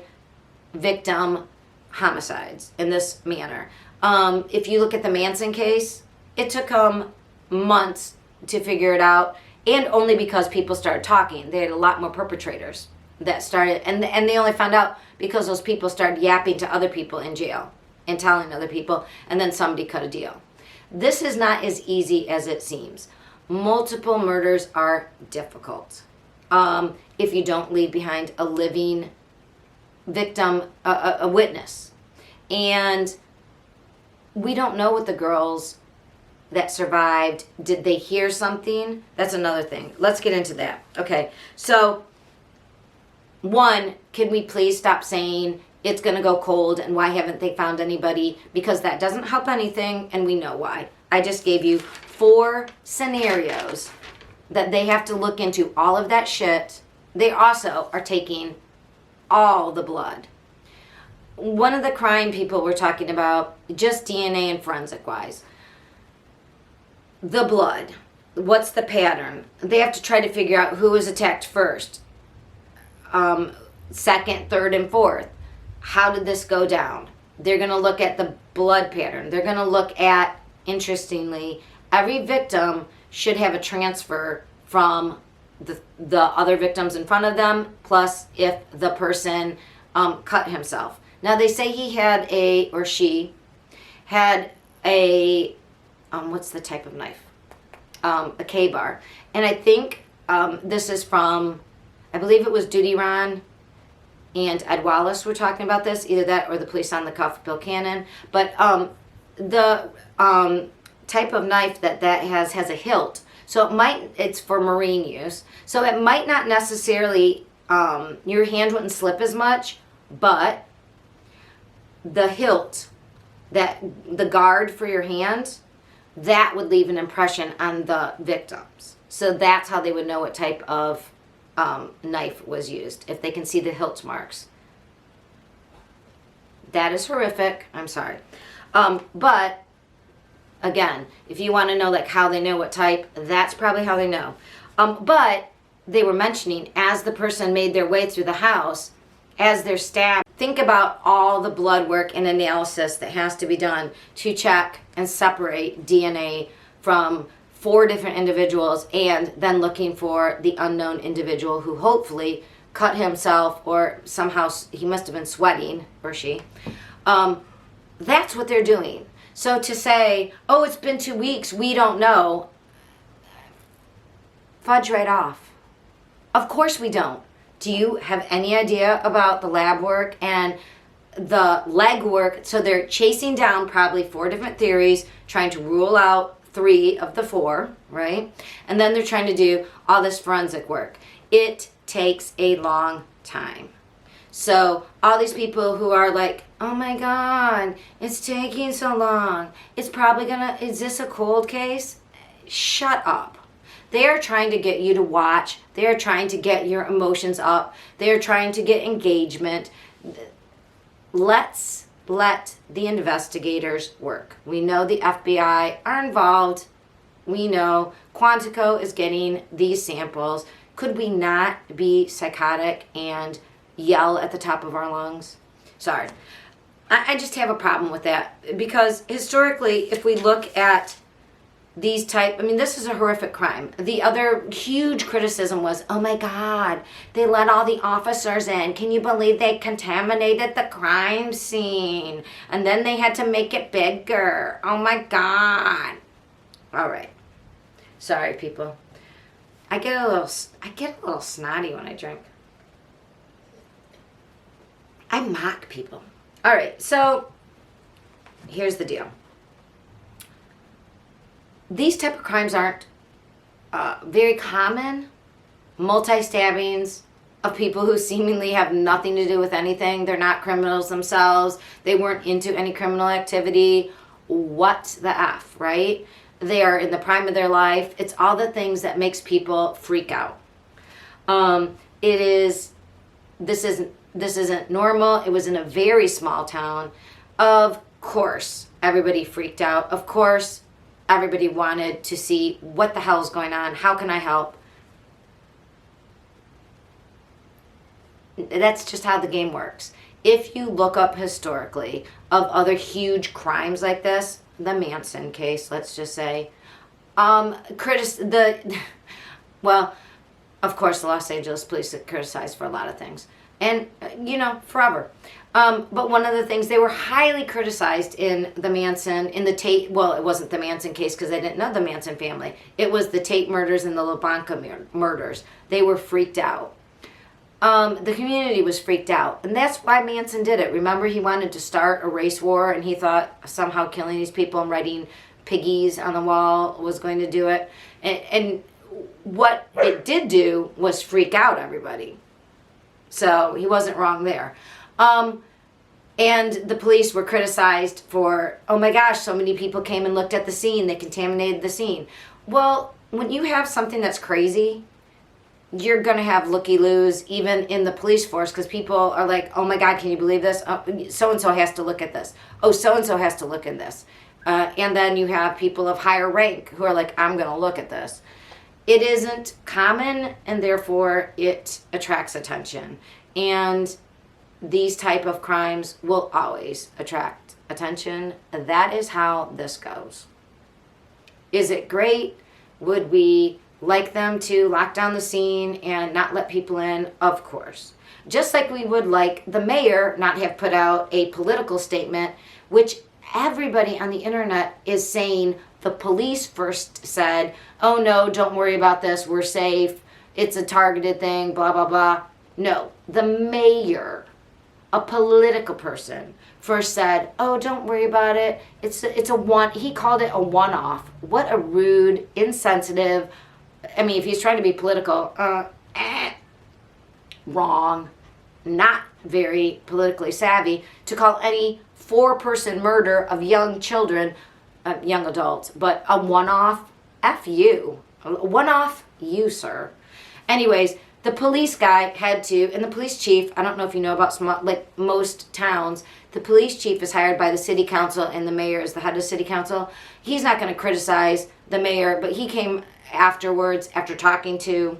homicides in this manner. If you look at the Manson case, it took them months to figure it out, and only because people started talking. They had a lot more perpetrators that started, and they only found out because those people started yapping to other people in jail and telling other people, and then somebody cut a deal. This is not as easy as it seems. Multiple murders are difficult. If you don't leave behind a living victim, a witness. And we don't know what the girls that survived, did they hear something? That's another thing. Let's get into that. Okay, so one, can we please stop saying it's going to go cold and why haven't they found anybody? Because that doesn't help anything, and we know why. I just gave you 4 scenarios that they have to look into all of that shit. They also are taking all the blood. One of the crime people were talking about, just DNA and forensic wise, the blood. What's the pattern? They have to try to figure out who was attacked first, second, third, and fourth. How did this go down? They're going to look at the blood pattern. They're going to look at, interestingly, every victim should have a transfer from the other victims in front of them, plus if the person cut himself. Now they say he had or she had a, what's the type of knife? A K-bar. And I think this is from, I believe it was Duty Ron and Ed Wallace were talking about this, either that or the Police on the Cuff, Bill Cannon. But the type of knife that has a hilt. So it's for marine use. So it might not necessarily, your hand wouldn't slip as much, but the hilt, the guard for your hand, that would leave an impression on the victims. So that's how they would know what type of knife was used, if they can see the hilt marks. That is horrific. I'm sorry. But again, if you want to know like how they know what type, that's probably how they know. But they were mentioning, as the person made their way through the house, as they're stabbed, think about all the blood work and analysis that has to be done to check and separate DNA from 4 different individuals, and then looking for the unknown individual who hopefully cut himself, or somehow he must have been sweating, or she. That's what they're doing. So to say, oh, it's been 2 weeks, we don't know, fudge right off. Of course we don't. Do you have any idea about the lab work and the leg work? So they're chasing down probably 4 different theories, trying to rule out 3 of the 4, right? And then they're trying to do all this forensic work. It takes a long time. So all these people who are like, oh my God, it's taking so long. It's probably is this a cold case? Shut up. They are trying to get you to watch. They are trying to get your emotions up. They are trying to get engagement. Let's let the investigators work. We know the FBI are involved. We know Quantico is getting these samples. Could we not be psychotic and yell at the top of our lungs? Sorry. I just have a problem with that, because historically, if we look at this is a horrific crime. The other huge criticism was, oh my God, they let all the officers in. Can you believe they contaminated the crime scene? And then they had to make it bigger. Oh my God. All right. Sorry, people. I get a little snotty when I drink. I mock people. All right, so here's the deal. These type of crimes aren't very common. Multi-stabbings of people who seemingly have nothing to do with anything. They're not criminals themselves. They weren't into any criminal activity. What the F, right? They are in the prime of their life. It's all the things that makes people freak out. This isn't normal. It was in a very small town. Of course, everybody freaked out. Of course, everybody wanted to see what the hell is going on. How can I help? That's just how the game works. If you look up historically of other huge crimes like this, the Manson case, let's just say, well, of course, the Los Angeles police are criticized for a lot of things. And, forever. But one of the things, they were highly criticized in the Manson, in the Tate, well, it wasn't the Manson case because they didn't know the Manson family. It was the Tate murders and the LaBanca murders. They were freaked out. The community was freaked out. And that's why Manson did it. Remember, he wanted to start a race war and he thought somehow killing these people and writing piggies on the wall was going to do it. And what it did do was freak out everybody. So he wasn't wrong there. And the police were criticized for, oh my gosh, so many people came and looked at the scene. They contaminated the scene. Well, when you have something that's crazy, you're going to have looky-loos even in the police force because people are like, oh my God, can you believe this? Oh, so-and-so has to look at this. Oh, so-and-so has to look at this. And then you have people of higher rank who are like, I'm going to look at this. It isn't common, and therefore it attracts attention. And these type of crimes will always attract attention. That is how this goes. Is it great? Would we like them to lock down the scene and not let people in? Of course. Just like we would like the mayor not have put out a political statement, which everybody on the internet is saying the police first said, oh no, don't worry about this, we're safe, it's a targeted thing, blah, blah, blah. No, the mayor, a political person, first said, oh, don't worry about it, he called it a one-off. What a rude, insensitive, if he's trying to be political, wrong, not very politically savvy, to call any 4-person murder of young children, young adults, but a one-off, F you. One-off, you, sir. Anyways, the police guy had to, and the police chief, I don't know if you know about most towns, the police chief is hired by the city council and the mayor is the head of city council. He's not going to criticize the mayor, but he came afterwards after talking to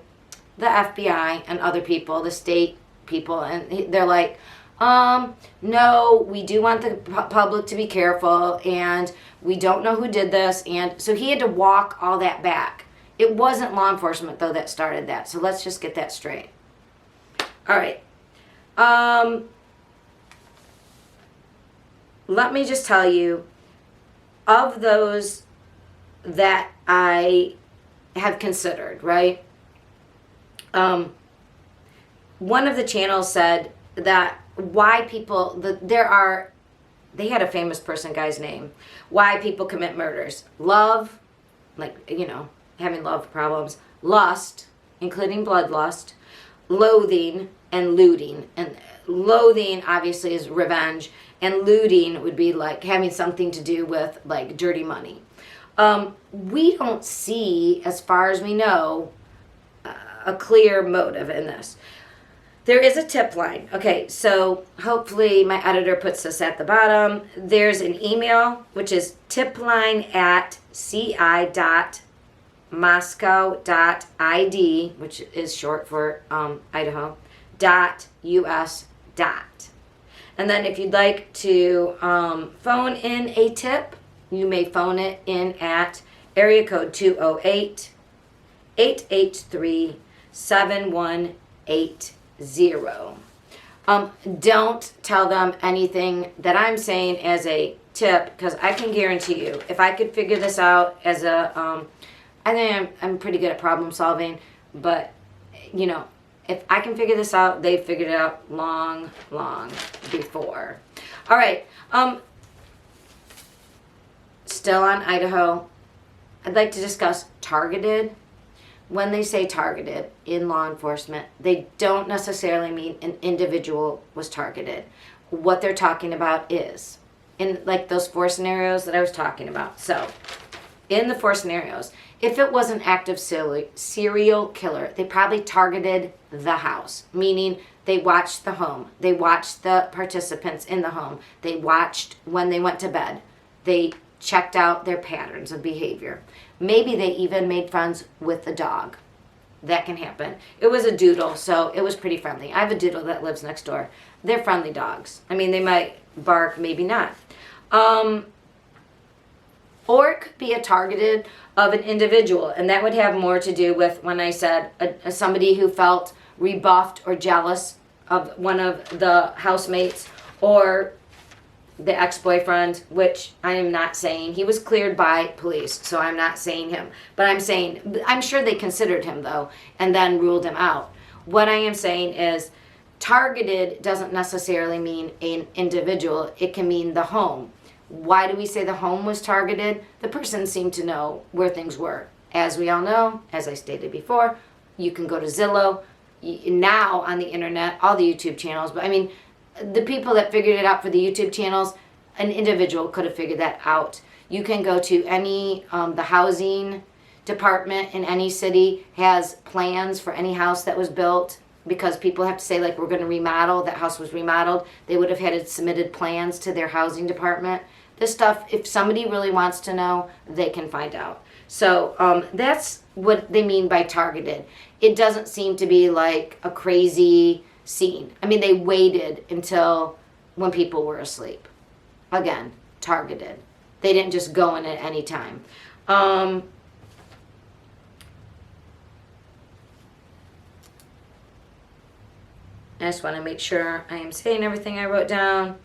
the FBI and other people, the state people, and they're like, no, we do want the public to be careful, and we don't know who did this, and so he had to walk all that back. It wasn't law enforcement, though, that started that, so let's just get that straight. All right. Let me just tell you, of those that I have considered, right? One of the channels said that why people, they had a famous person guy's name, why people commit murders. Love, having love problems, lust, including bloodlust, loathing, and looting. And loathing, obviously, is revenge, and looting would be like having something to do with, like, dirty money. We don't see, as far as we know, a clear motive in this. There is a tip line. Okay, so hopefully my editor puts this at the bottom. There's an email, which is tipline@ci.moscow.id, which is short for Idaho, .us. And then if you'd like to phone in a tip, you may phone it in at area code 208-883-7180. Don't tell them anything that I'm saying as a tip, because I can guarantee you, if I could figure this out as a, I think I'm pretty good at problem solving, but, you know, if I can figure this out, they figured it out long, long before. All right. Still on Idaho, I'd like to discuss targeted. When they say targeted in law enforcement, they don't necessarily mean an individual was targeted. What they're talking about is, in like those 4 scenarios that I was talking about. So, in the 4 scenarios, if it was an active serial killer, they probably targeted the house, meaning they watched the home. They watched the participants in the home. They watched when they went to bed. They checked out their patterns of behavior. Maybe they even made friends with the dog. That can happen. It was a doodle, so it was pretty friendly. I have a doodle that lives next door. They're friendly dogs. I mean, they might bark, maybe not. Or it could be a targeted of an individual, and that would have more to do with when I said somebody who felt rebuffed or jealous of one of the housemates or the ex-boyfriend, which I am not saying. He was cleared by police, so I'm not saying him. But I'm saying, I'm sure they considered him, though, and then ruled him out. What I am saying is targeted doesn't necessarily mean an individual. It can mean the home. Why do we say the home was targeted? The person seemed to know where things were. As we all know, as I stated before, you can go to Zillow, now on the internet, all the YouTube channels, but I mean, the people that figured it out for the YouTube channels, an individual could have figured that out. You can go to any, the housing department in any city has plans for any house that was built, because people have to say, like, we're going to remodel, that house was remodeled. They would have had submitted plans to their housing department. This stuff, if somebody really wants to know, they can find out. So that's what they mean by targeted. It doesn't seem to be like a crazy scene. I mean, they waited until when people were asleep. Again, targeted. They didn't just go in at any time. I just want to make sure I am saying everything I wrote down.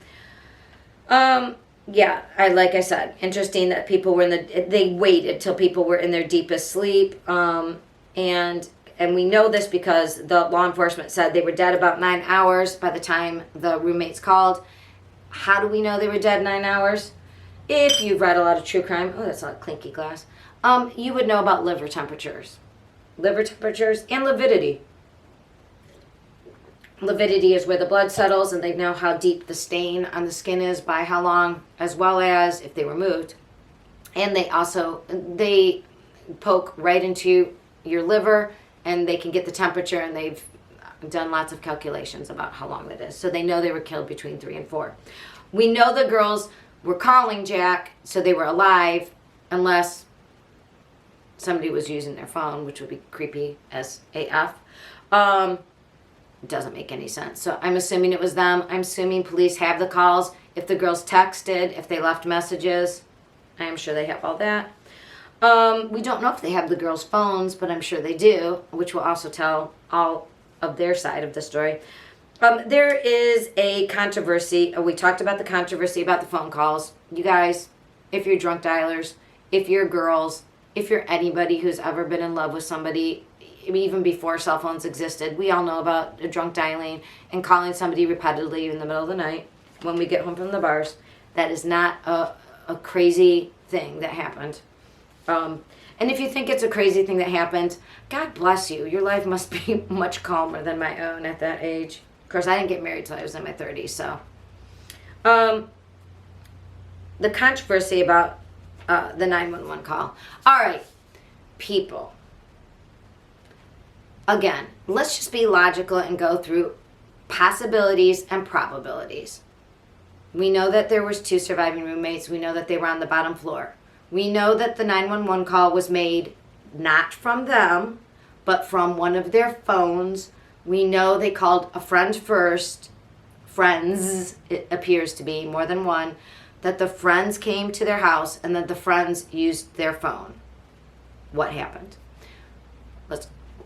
Yeah, like I said, interesting that people were they waited till people were in their deepest sleep. And we know this because the law enforcement said they were dead about 9 hours by the time the roommates called. How do we know they were dead 9 hours? If you've read a lot of true crime, oh, that's a clinky glass, you would know about liver temperatures. Liver temperatures and lividity. Lividity is where the blood settles, and they know how deep the stain on the skin is by how long, as well as if they were moved. And they poke right into your liver, and they can get the temperature, and they've done lots of calculations about how long that is. So they know they were killed between 3 and 4. We know the girls were calling Jack, so they were alive, unless somebody was using their phone, which would be creepy as AF. It doesn't make any sense. So I'm assuming it was them. I'm assuming police have the calls. If the girls texted, if they left messages, I am sure they have all that. We don't know if they have the girls' phones, but I'm sure they do, which will also tell all of their side of the story. There is a controversy. We talked about the controversy about the phone calls. You guys, if you're drunk dialers, if you're girls, if you're anybody who's ever been in love with somebody, even before cell phones existed, we all know about drunk dialing and calling somebody repetitively in the middle of the night when we get home from the bars. That is not a crazy thing that happened. And if you think it's a crazy thing that happened, God bless you. Your life must be much calmer than my own at that age. Of course, I didn't get married till I was in my 30s, so. The controversy about the 911 call. All right, people. Again, let's just be logical and go through possibilities and probabilities. We know that there was 2 surviving roommates. We know that they were on the bottom floor. We know that the 911 call was made not from them, but from one of their phones. We know they called a friend first. Friends, it appears to be more than one. That the friends came to their house and that the friends used their phone. what happened.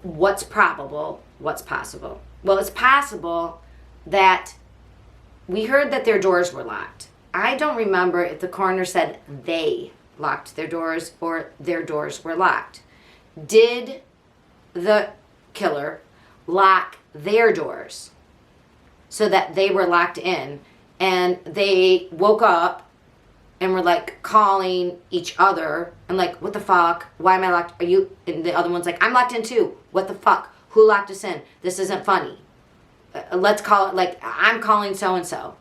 What's probable, what's possible? Well, it's possible that we heard that their doors were locked. I don't remember if the coroner said they locked their doors or their doors were locked. Did the killer lock their doors so that they were locked in, and they woke up and were like calling each other and like, what the fuck? Why am I locked? Are you? And the other one's like, I'm locked in too. What the fuck? Who locked us in? This isn't funny. Let's call it, like, I'm calling so-and-so.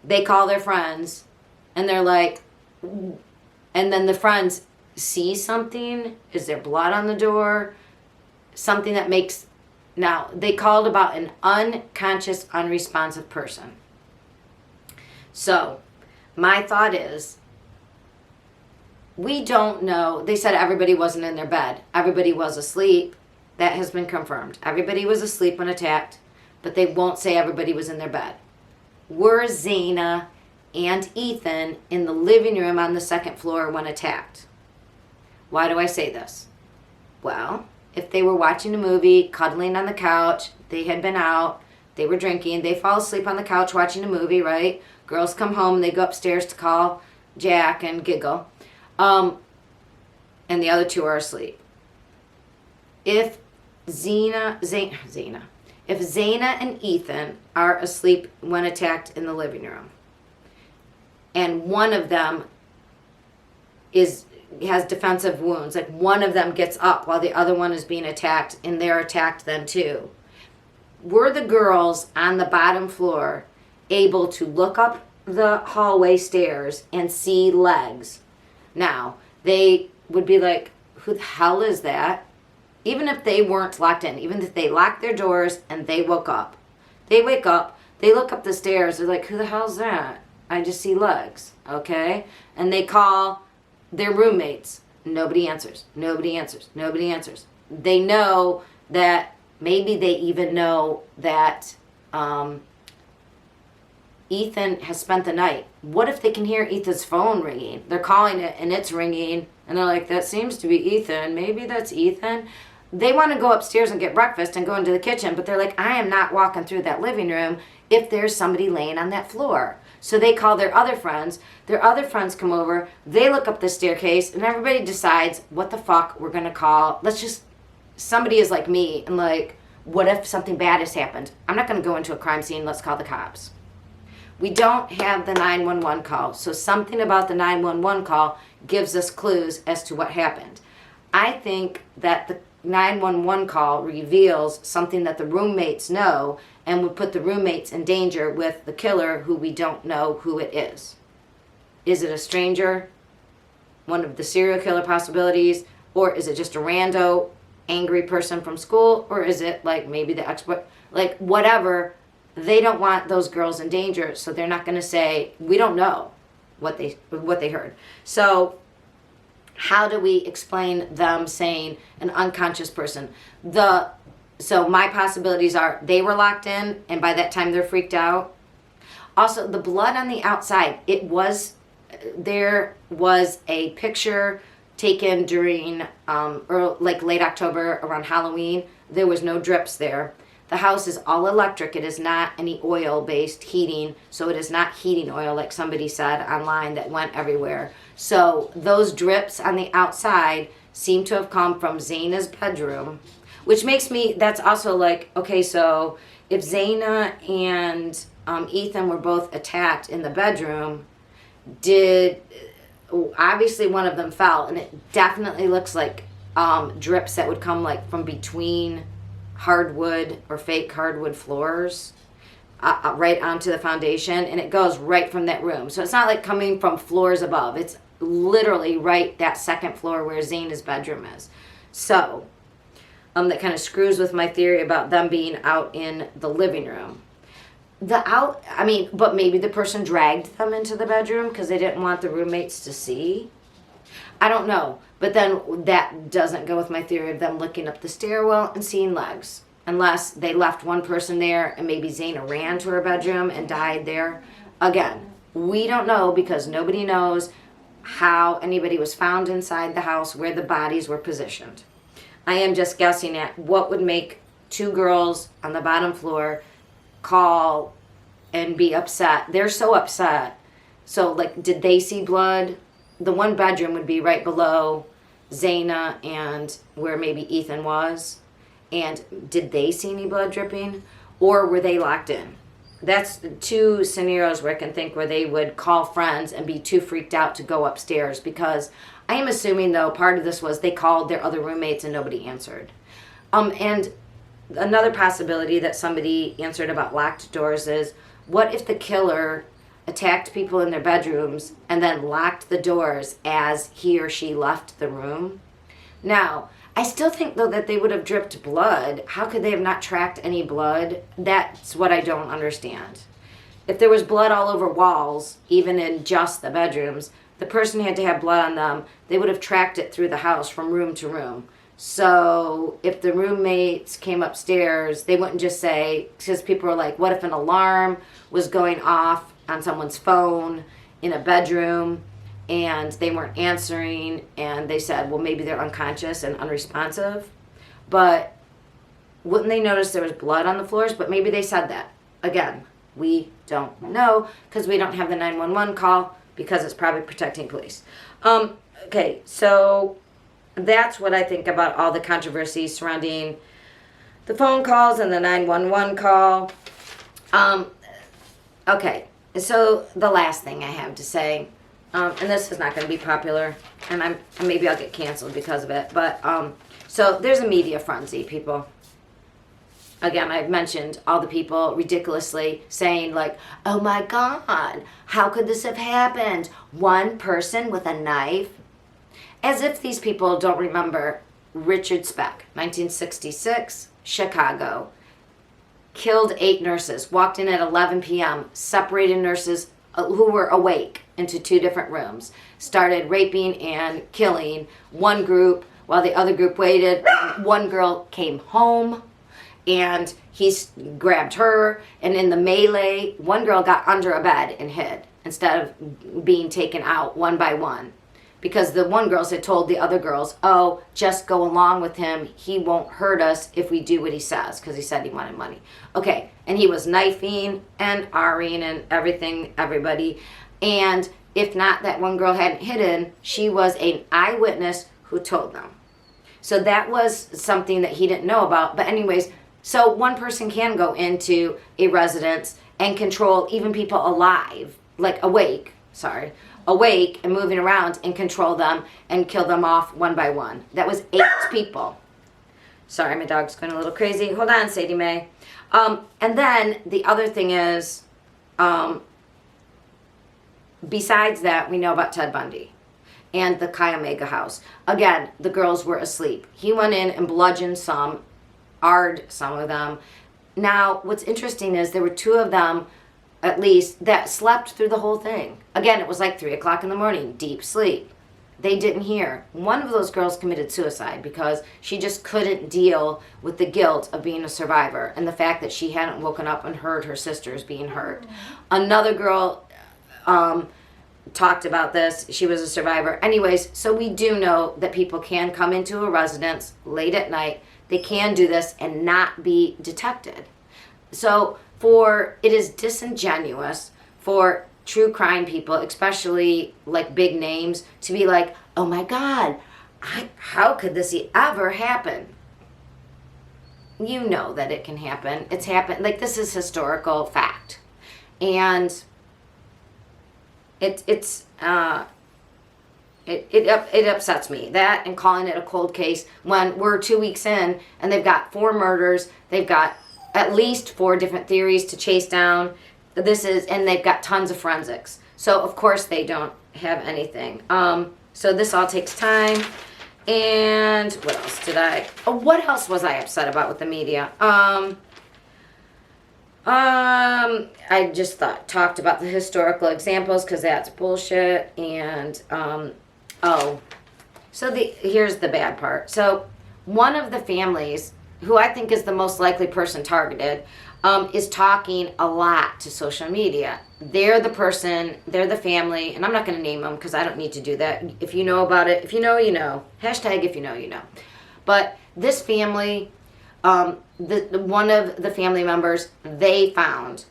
They call their friends and they're like, and then the friends see something. Is there blood on the door? Something that makes, now they called about an unconscious, unresponsive person. So my thought is, we don't know. They said everybody wasn't in their bed. Everybody was asleep. That has been confirmed. Everybody was asleep when attacked, but they won't say everybody was in their bed. Were Zaina and Ethan in the living room on the second floor when attacked? Why do I say this? Well, if they were watching a movie, cuddling on the couch, they had been out, they were drinking, they fall asleep on the couch watching a movie, right? Girls come home, they go upstairs to call Jack and giggle. And the other two are asleep. If Zaina and Ethan are asleep when attacked in the living room, and one of them has defensive wounds, like one of them gets up while the other one is being attacked, and they're attacked then too, were the girls on the bottom floor able to look up the hallway stairs and see legs? Now, they would be like, who the hell is that? Even if they weren't locked in, even if they locked their doors and they woke up. They wake up, they look up the stairs, they're like, who the hell's that? I just see legs, okay? And they call their roommates. Nobody answers, nobody answers, nobody answers. They know that, maybe they even know that Ethan has spent the night. What if they can hear Ethan's phone ringing? They're calling it and it's ringing, and they're like, that seems to be Ethan. Maybe that's Ethan. They want to go upstairs and get breakfast and go into the kitchen, but they're like, I am not walking through that living room if there's somebody laying on that floor. So they call their other friends. Their other friends come over. They look up the staircase, and everybody decides, what the fuck we're going to call. Somebody is like me and like, what if something bad has happened? I'm not going to go into a crime scene. Let's call the cops. We don't have the 911 call, so something about the 911 call gives us clues as to what happened. I think that the 911 call reveals something that the roommates know and would put the roommates in danger with the killer, who we don't know who it is. Is it a stranger? One of the serial killer possibilities? Or is it just a rando, angry person from school? Or is it like maybe the expert? Like whatever. They don't want those girls in danger, so they're not going to say, we don't know what they heard. So how do we explain them saying an unconscious person? So my possibilities are they were locked in, and by that time they're freaked out. Also, the blood on the outside, there was a picture taken during late October around Halloween. There was no drips there. The house is all electric. It is not any oil-based heating, so it is not heating oil like somebody said online that went everywhere. So those drips on the outside seem to have come from Zaina's bedroom, which makes me, that's also like, okay, so if Zaina and Ethan were both attacked in the bedroom, obviously one of them fell, and it definitely looks like drips that would come like from between hardwood or fake hardwood floors right onto the foundation, and it goes right from that room. So it's not like coming from floors above. It's literally right that second floor where Zaina's bedroom is. So that kind of screws with my theory about them being out in the living room. But maybe the person dragged them into the bedroom because they didn't want the roommates to see. I don't know. But then that doesn't go with my theory of them looking up the stairwell and seeing legs. Unless they left one person there and maybe Zaina ran to her bedroom and died there. Again, we don't know because nobody knows how anybody was found inside the house, where the bodies were positioned. I am just guessing at what would make two girls on the bottom floor call and be upset. They're so upset. So, like, did they see blood? The one bedroom would be right below Zaina and where maybe Ethan was. And did they see any blood dripping? Or were they locked in? That's two scenarios where I can think where they would call friends and be too freaked out to go upstairs, because I am assuming, though, part of this was they called their other roommates and nobody answered. And another possibility that somebody answered about locked doors is, what if the killer attacked people in their bedrooms and then locked the doors as he or she left the room? Now, I still think, though, that they would have dripped blood. How could they have not tracked any blood? That's what I don't understand. If there was blood all over walls, even in just the bedrooms, the person had to have blood on them. They would have tracked it through the house from room to room. So if the roommates came upstairs, they wouldn't just say, because people were like, what if an alarm was going off on someone's phone in a bedroom and they weren't answering, and they said, well, maybe they're unconscious and unresponsive. But wouldn't they notice there was blood on the floors? But maybe they said that. Again, we don't know, because we don't have the 911 call, because it's probably protecting police. Okay, so that's what I think about all the controversies surrounding the phone calls and the 911 call. Okay, so the last thing I have to say, and this is not going to be popular, and maybe I'll get canceled because of it, but so there's a media frenzy, people. Again, I've mentioned all the people ridiculously saying, like, oh my God, how could this have happened? One person with a knife? As if these people don't remember Richard Speck, 1966, Chicago. Killed 8 nurses, walked in at 11 p.m., separated nurses who were awake into 2 different rooms, started raping and killing one group while the other group waited. One girl came home and he grabbed her, and in the melee, one girl got under a bed and hid instead of being taken out one by one. Because the one girls had told the other girls, oh, just go along with him. He won't hurt us if we do what he says, because he said he wanted money. Okay, and he was knifing and R-ing and everything, everybody. And if not, that one girl hadn't hidden, she was an eyewitness who told them. So that was something that he didn't know about. But anyways, so one person can go into a residence and control even people alive, like awake and moving around, and control them and kill them off one by one. That was 8 people. Sorry, my dog's going a little crazy. Hold on, Sadie Mae. And then the other thing is, besides that, we know about Ted Bundy and the Chi Omega house. Again, the girls were asleep. He went in and bludgeoned some, AR'd some of them. Now, what's interesting is there were 2 of them, at least, that slept through the whole thing. Again, it was like 3 o'clock in the morning, deep sleep. They didn't hear. One of those girls committed suicide because she just couldn't deal with the guilt of being a survivor and the fact that she hadn't woken up and heard her sisters being hurt. Another girl talked about this. She was a survivor. Anyways, so we do know that people can come into a residence late at night. They can do this and not be detected. So it is disingenuous for true crime people, especially like big names, to be like, oh my God, how could this ever happen? You know that it can happen. It's happened. Like, this is historical fact. And it upsets me, that, and calling it a cold case when we're 2 weeks in and they've got 4 murders. They've got at least 4 different theories to chase down. And they've got tons of forensics. So of course they don't have anything. So this all takes time. And what else was I upset about with the media? I just talked about the historical examples, because that's bullshit. And here's the bad part. So one of the families who I think is the most likely person targeted, is talking a lot to social media. They're the person, they're the family, and I'm not going to name them because I don't need to do that. If you know about it, if you know, you know. Hashtag if you know, you know. But this family, one of the family members, they found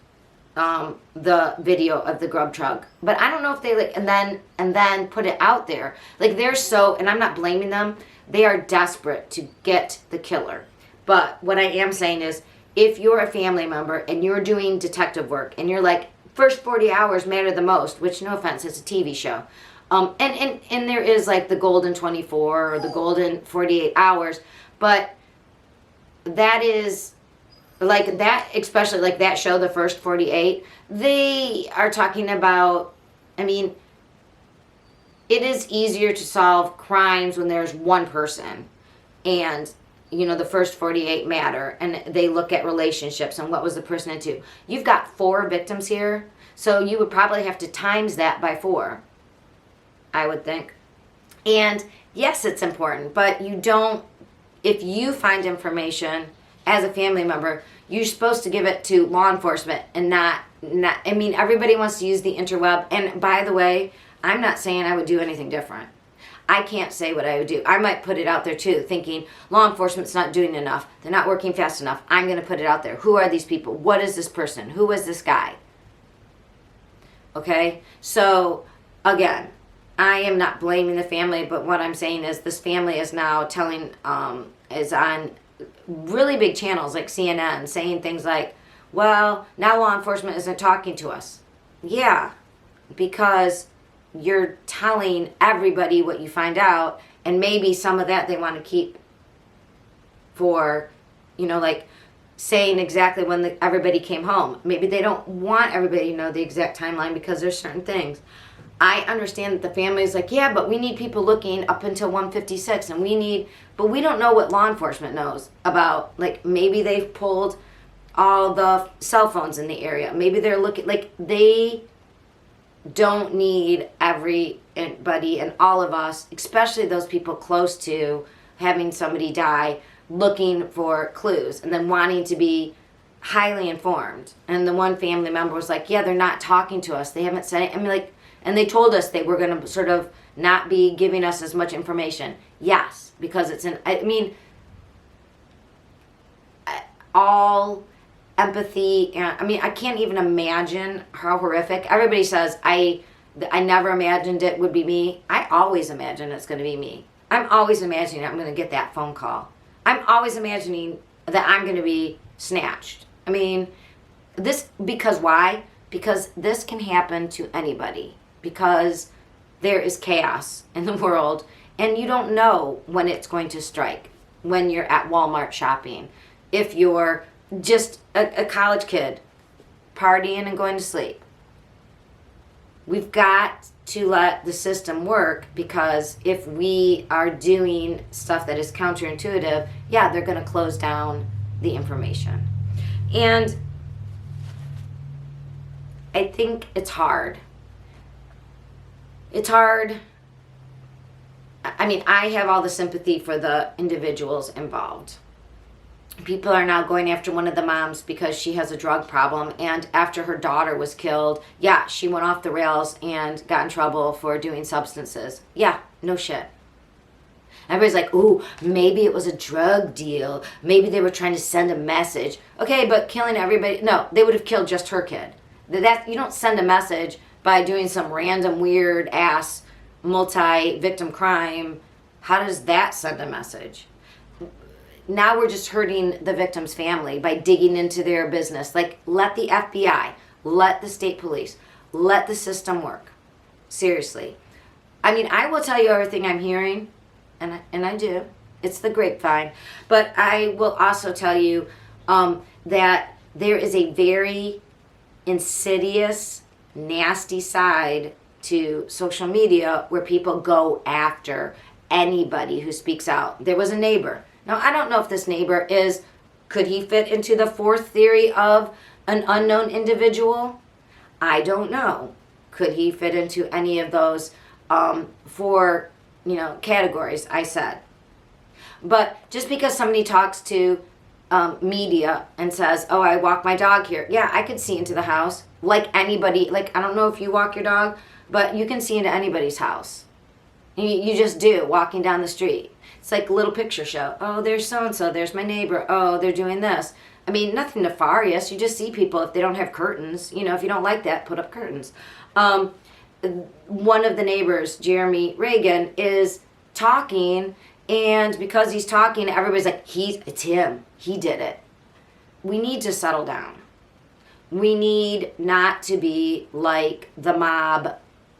the video of the grub truck, but I don't know if they like and then put it out there. Like they're so, and I'm not blaming them. They are desperate to get the killer. But what I am saying is, if you're a family member and you're doing detective work and you're like, first 40 hours matter the most, which no offense, it's a TV show. And there is like the golden 24 or the golden 48 hours, but that is like that, especially like that show, the first 48, they are talking about, I mean, it is easier to solve crimes when there's one person and, you know, the first 48 matter and they look at relationships and what was the person into. You've got 4 victims here, so you would probably have to times that by 4, I would think. And yes, it's important, but you don't, if you find information as a family member, you're supposed to give it to law enforcement and not, I mean, everybody wants to use the interweb. And by the way, I'm not saying I would do anything different. I can't say what I would do. I might put it out there too, thinking law enforcement's not doing enough. They're not working fast enough. I'm going to put it out there. Who are these people? What is this person? Who is this guy? Okay? So, again, I am not blaming the family, but what I'm saying is this family is now telling, is on really big channels like CNN saying things like, well, now law enforcement isn't talking to us. Yeah, because you're telling everybody what you find out, and maybe some of that they want to keep for, you know, like saying exactly when everybody came home. Maybe they don't want everybody to know the exact timeline because there's certain things. I understand that the family is like, yeah, but we need people looking up until 1:56, and but we don't know what law enforcement knows about, like, maybe they've pulled all the cell phones in the area. Maybe they're looking, like, they don't need everybody and all of us, especially those people close to having somebody die, looking for clues and then wanting to be highly informed. And the one family member was like, yeah, they're not talking to us. They haven't said it. I mean, like, and they told us they were going to sort of not be giving us as much information. Yes, because I mean, all empathy, and I mean, I can't even imagine how horrific. Everybody says, I never imagined it would be me. I always imagine it's going to be me. I'm always imagining I'm going to get that phone call. I'm always imagining that I'm going to be snatched. I mean, because why? Because this can happen to anybody. Because there is chaos in the world, and you don't know when it's going to strike. When you're at Walmart shopping, if you're just a college kid partying and going to sleep. We've got to let the system work, because if we are doing stuff that is counterintuitive, yeah, they're going to close down the information. And I think it's hard. It's hard. I mean, I have all the sympathy for the individuals involved. People are now going after one of the moms because she has a drug problem, and after her daughter was killed, yeah, she went off the rails and got in trouble for doing substances. Yeah, no shit. Everybody's like, ooh, maybe it was a drug deal. Maybe they were trying to send a message. Okay, but killing everybody, no, they would have killed just her kid. You don't send a message by doing some random weird ass multi-victim crime. How does that send a message? Now we're just hurting the victim's family by digging into their business. Like, let the FBI, let the state police, let the system work. Seriously. I mean, I will tell you everything I'm hearing, and I do. It's the grapevine. But I will also tell you that there is a very insidious, nasty side to social media where people go after anybody who speaks out. There was a neighbor. Now, I don't know if this neighbor could he fit into the fourth theory of an unknown individual? I don't know. Could he fit into any of those four, categories I said? But just because somebody talks to media and says, oh, I walk my dog here. Yeah, I could see into the house. Like anybody, like, I don't know if you walk your dog, but you can see into anybody's house. You just do, walking down the street. It's like a little picture show. Oh, there's so-and-so, there's my neighbor. Oh, they're doing this. I mean, nothing nefarious. You just see people if they don't have curtains. You know, if you don't like that, put up curtains. One of the neighbors, Jeremy Reagan, is talking, and because he's talking, everybody's like, it's him. He did it. We need to settle down. We need not to be like the mob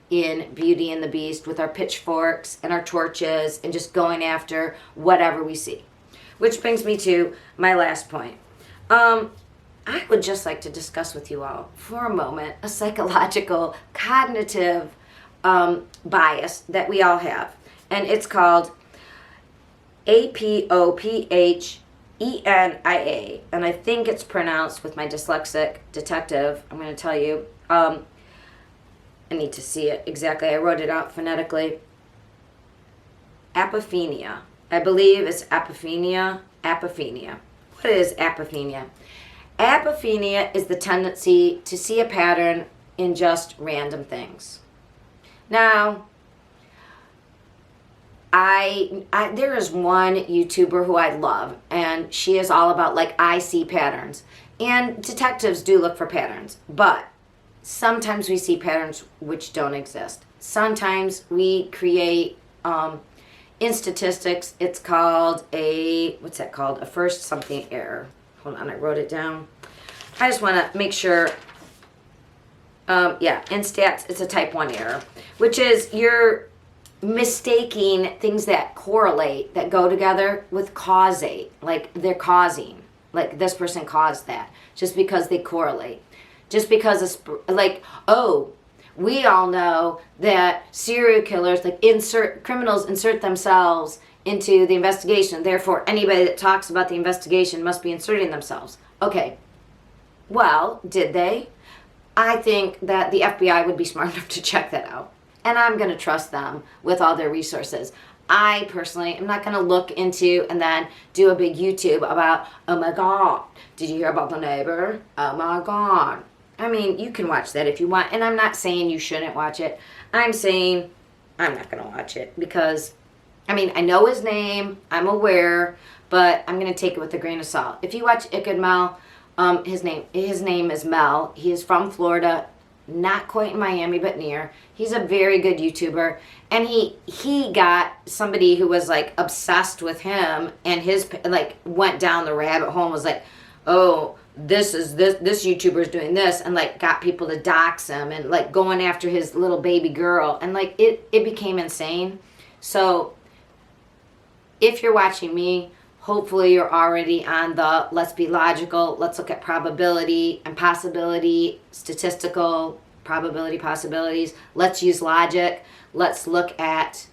in Beauty and the Beast with our pitchforks and our torches and just going after whatever we see. Which brings me to my last point. I would just like to discuss with you all for a moment a psychological, cognitive bias that we all have. And it's called APOPHENIA. And I think it's pronounced, with my dyslexic detective, I'm going to tell you, I need to see it exactly. I wrote it out phonetically. Apophenia. I believe it's apophenia. Apophenia. What is apophenia? Apophenia is the tendency to see a pattern in just random things. Now, there is one YouTuber who I love, and she is all about, like, I see patterns. And detectives do look for patterns, but sometimes we see patterns which don't exist. Sometimes we create, in statistics, it's called what's that called? A first something error. Hold on, I wrote it down. I just want to make sure. In stats, it's a type 1 error, which is you're mistaking things that correlate, that go together, with causate. Like, they're causing. Like, this person caused that. Just because they correlate. Just because, we all know that serial killers, criminals insert themselves into the investigation. Therefore, anybody that talks about the investigation must be inserting themselves. Okay. Well, did they? I think that the FBI would be smart enough to check that out. And I'm going to trust them with all their resources. I personally am not going to look into and then do a big YouTube about, oh my God, did you hear about the neighbor? Oh my God. I mean, you can watch that if you want. And I'm not saying you shouldn't watch it. I'm saying I'm not going to watch it because, I mean, I know his name. I'm aware. But I'm going to take it with a grain of salt. If you watch Icked Mel, his name is Mel. He is from Florida. Not quite in Miami, but near. He's a very good YouTuber. And he got somebody who was, like, obsessed with him. And went down the rabbit hole and was like, oh, this YouTuber's doing this, and, like, got people to dox him and, like, going after his little baby girl, and, like, it became insane. So if you're watching me, hopefully you're already on the let's be logical, let's look at probability and possibility, statistical probability, possibilities, let's use logic, let's look at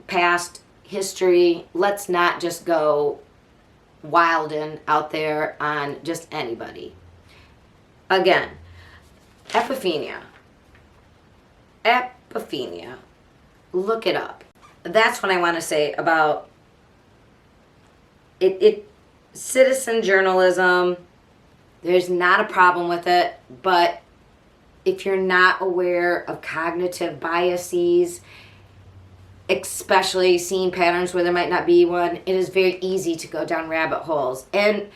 past history, let's not just go wilding out there on just anybody. Again, apophenia. Look it up. That's what I want to say about it. Citizen journalism, there's not a problem with it, but if you're not aware of cognitive biases, especially seeing patterns where there might not be one, it is very easy to go down rabbit holes. And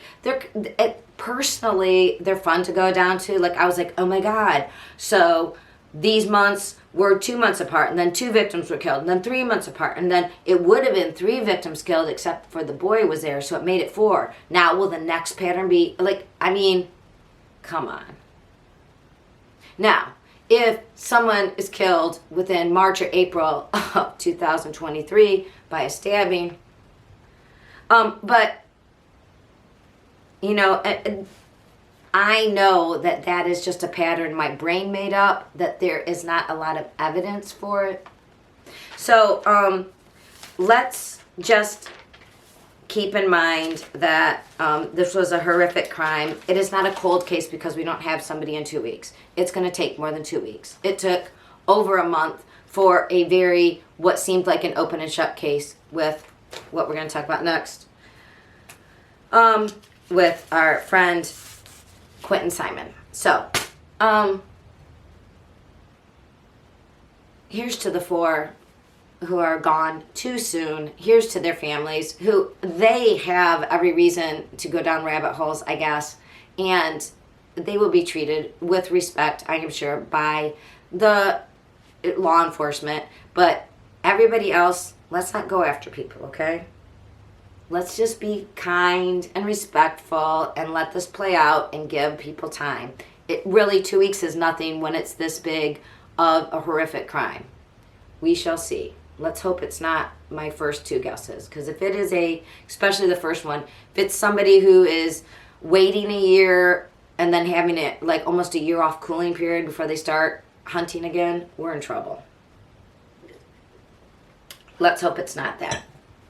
personally, they're fun to go down to. Like, I was like, oh my God. So these months were 2 months apart, and then 2 victims were killed, and then 3 months apart, and then it would have been 3 victims killed except for the boy was there, so it made it 4. Now, will the next pattern be, like, I mean, come on. Now, if someone is killed within March or April of 2023 by a stabbing, but, you know, I know that that is just a pattern my brain made up, that there is not a lot of evidence for it. So let's just keep in mind that this was a horrific crime. It is not a cold case because we don't have somebody in 2 weeks. It's going to take more than 2 weeks. It took over a month for what seemed like an open and shut case with what we're going to talk about next. with our friend Quentin Simon. So, here's to the 4 who are gone too soon. Here's to their families who they have every reason to go down rabbit holes, I guess, and they will be treated with respect, I am sure, by the law enforcement. But everybody else, let's not go after people, okay? Let's just be kind and respectful and let this play out and give people time. It really, 2 weeks is nothing when it's this big of a horrific crime. We shall see. Let's hope it's not my first 2 guesses. Because if it is especially the first one, if it's somebody who is waiting a year and then having it like almost a year off cooling period before they start hunting again, we're in trouble. Let's hope it's not that.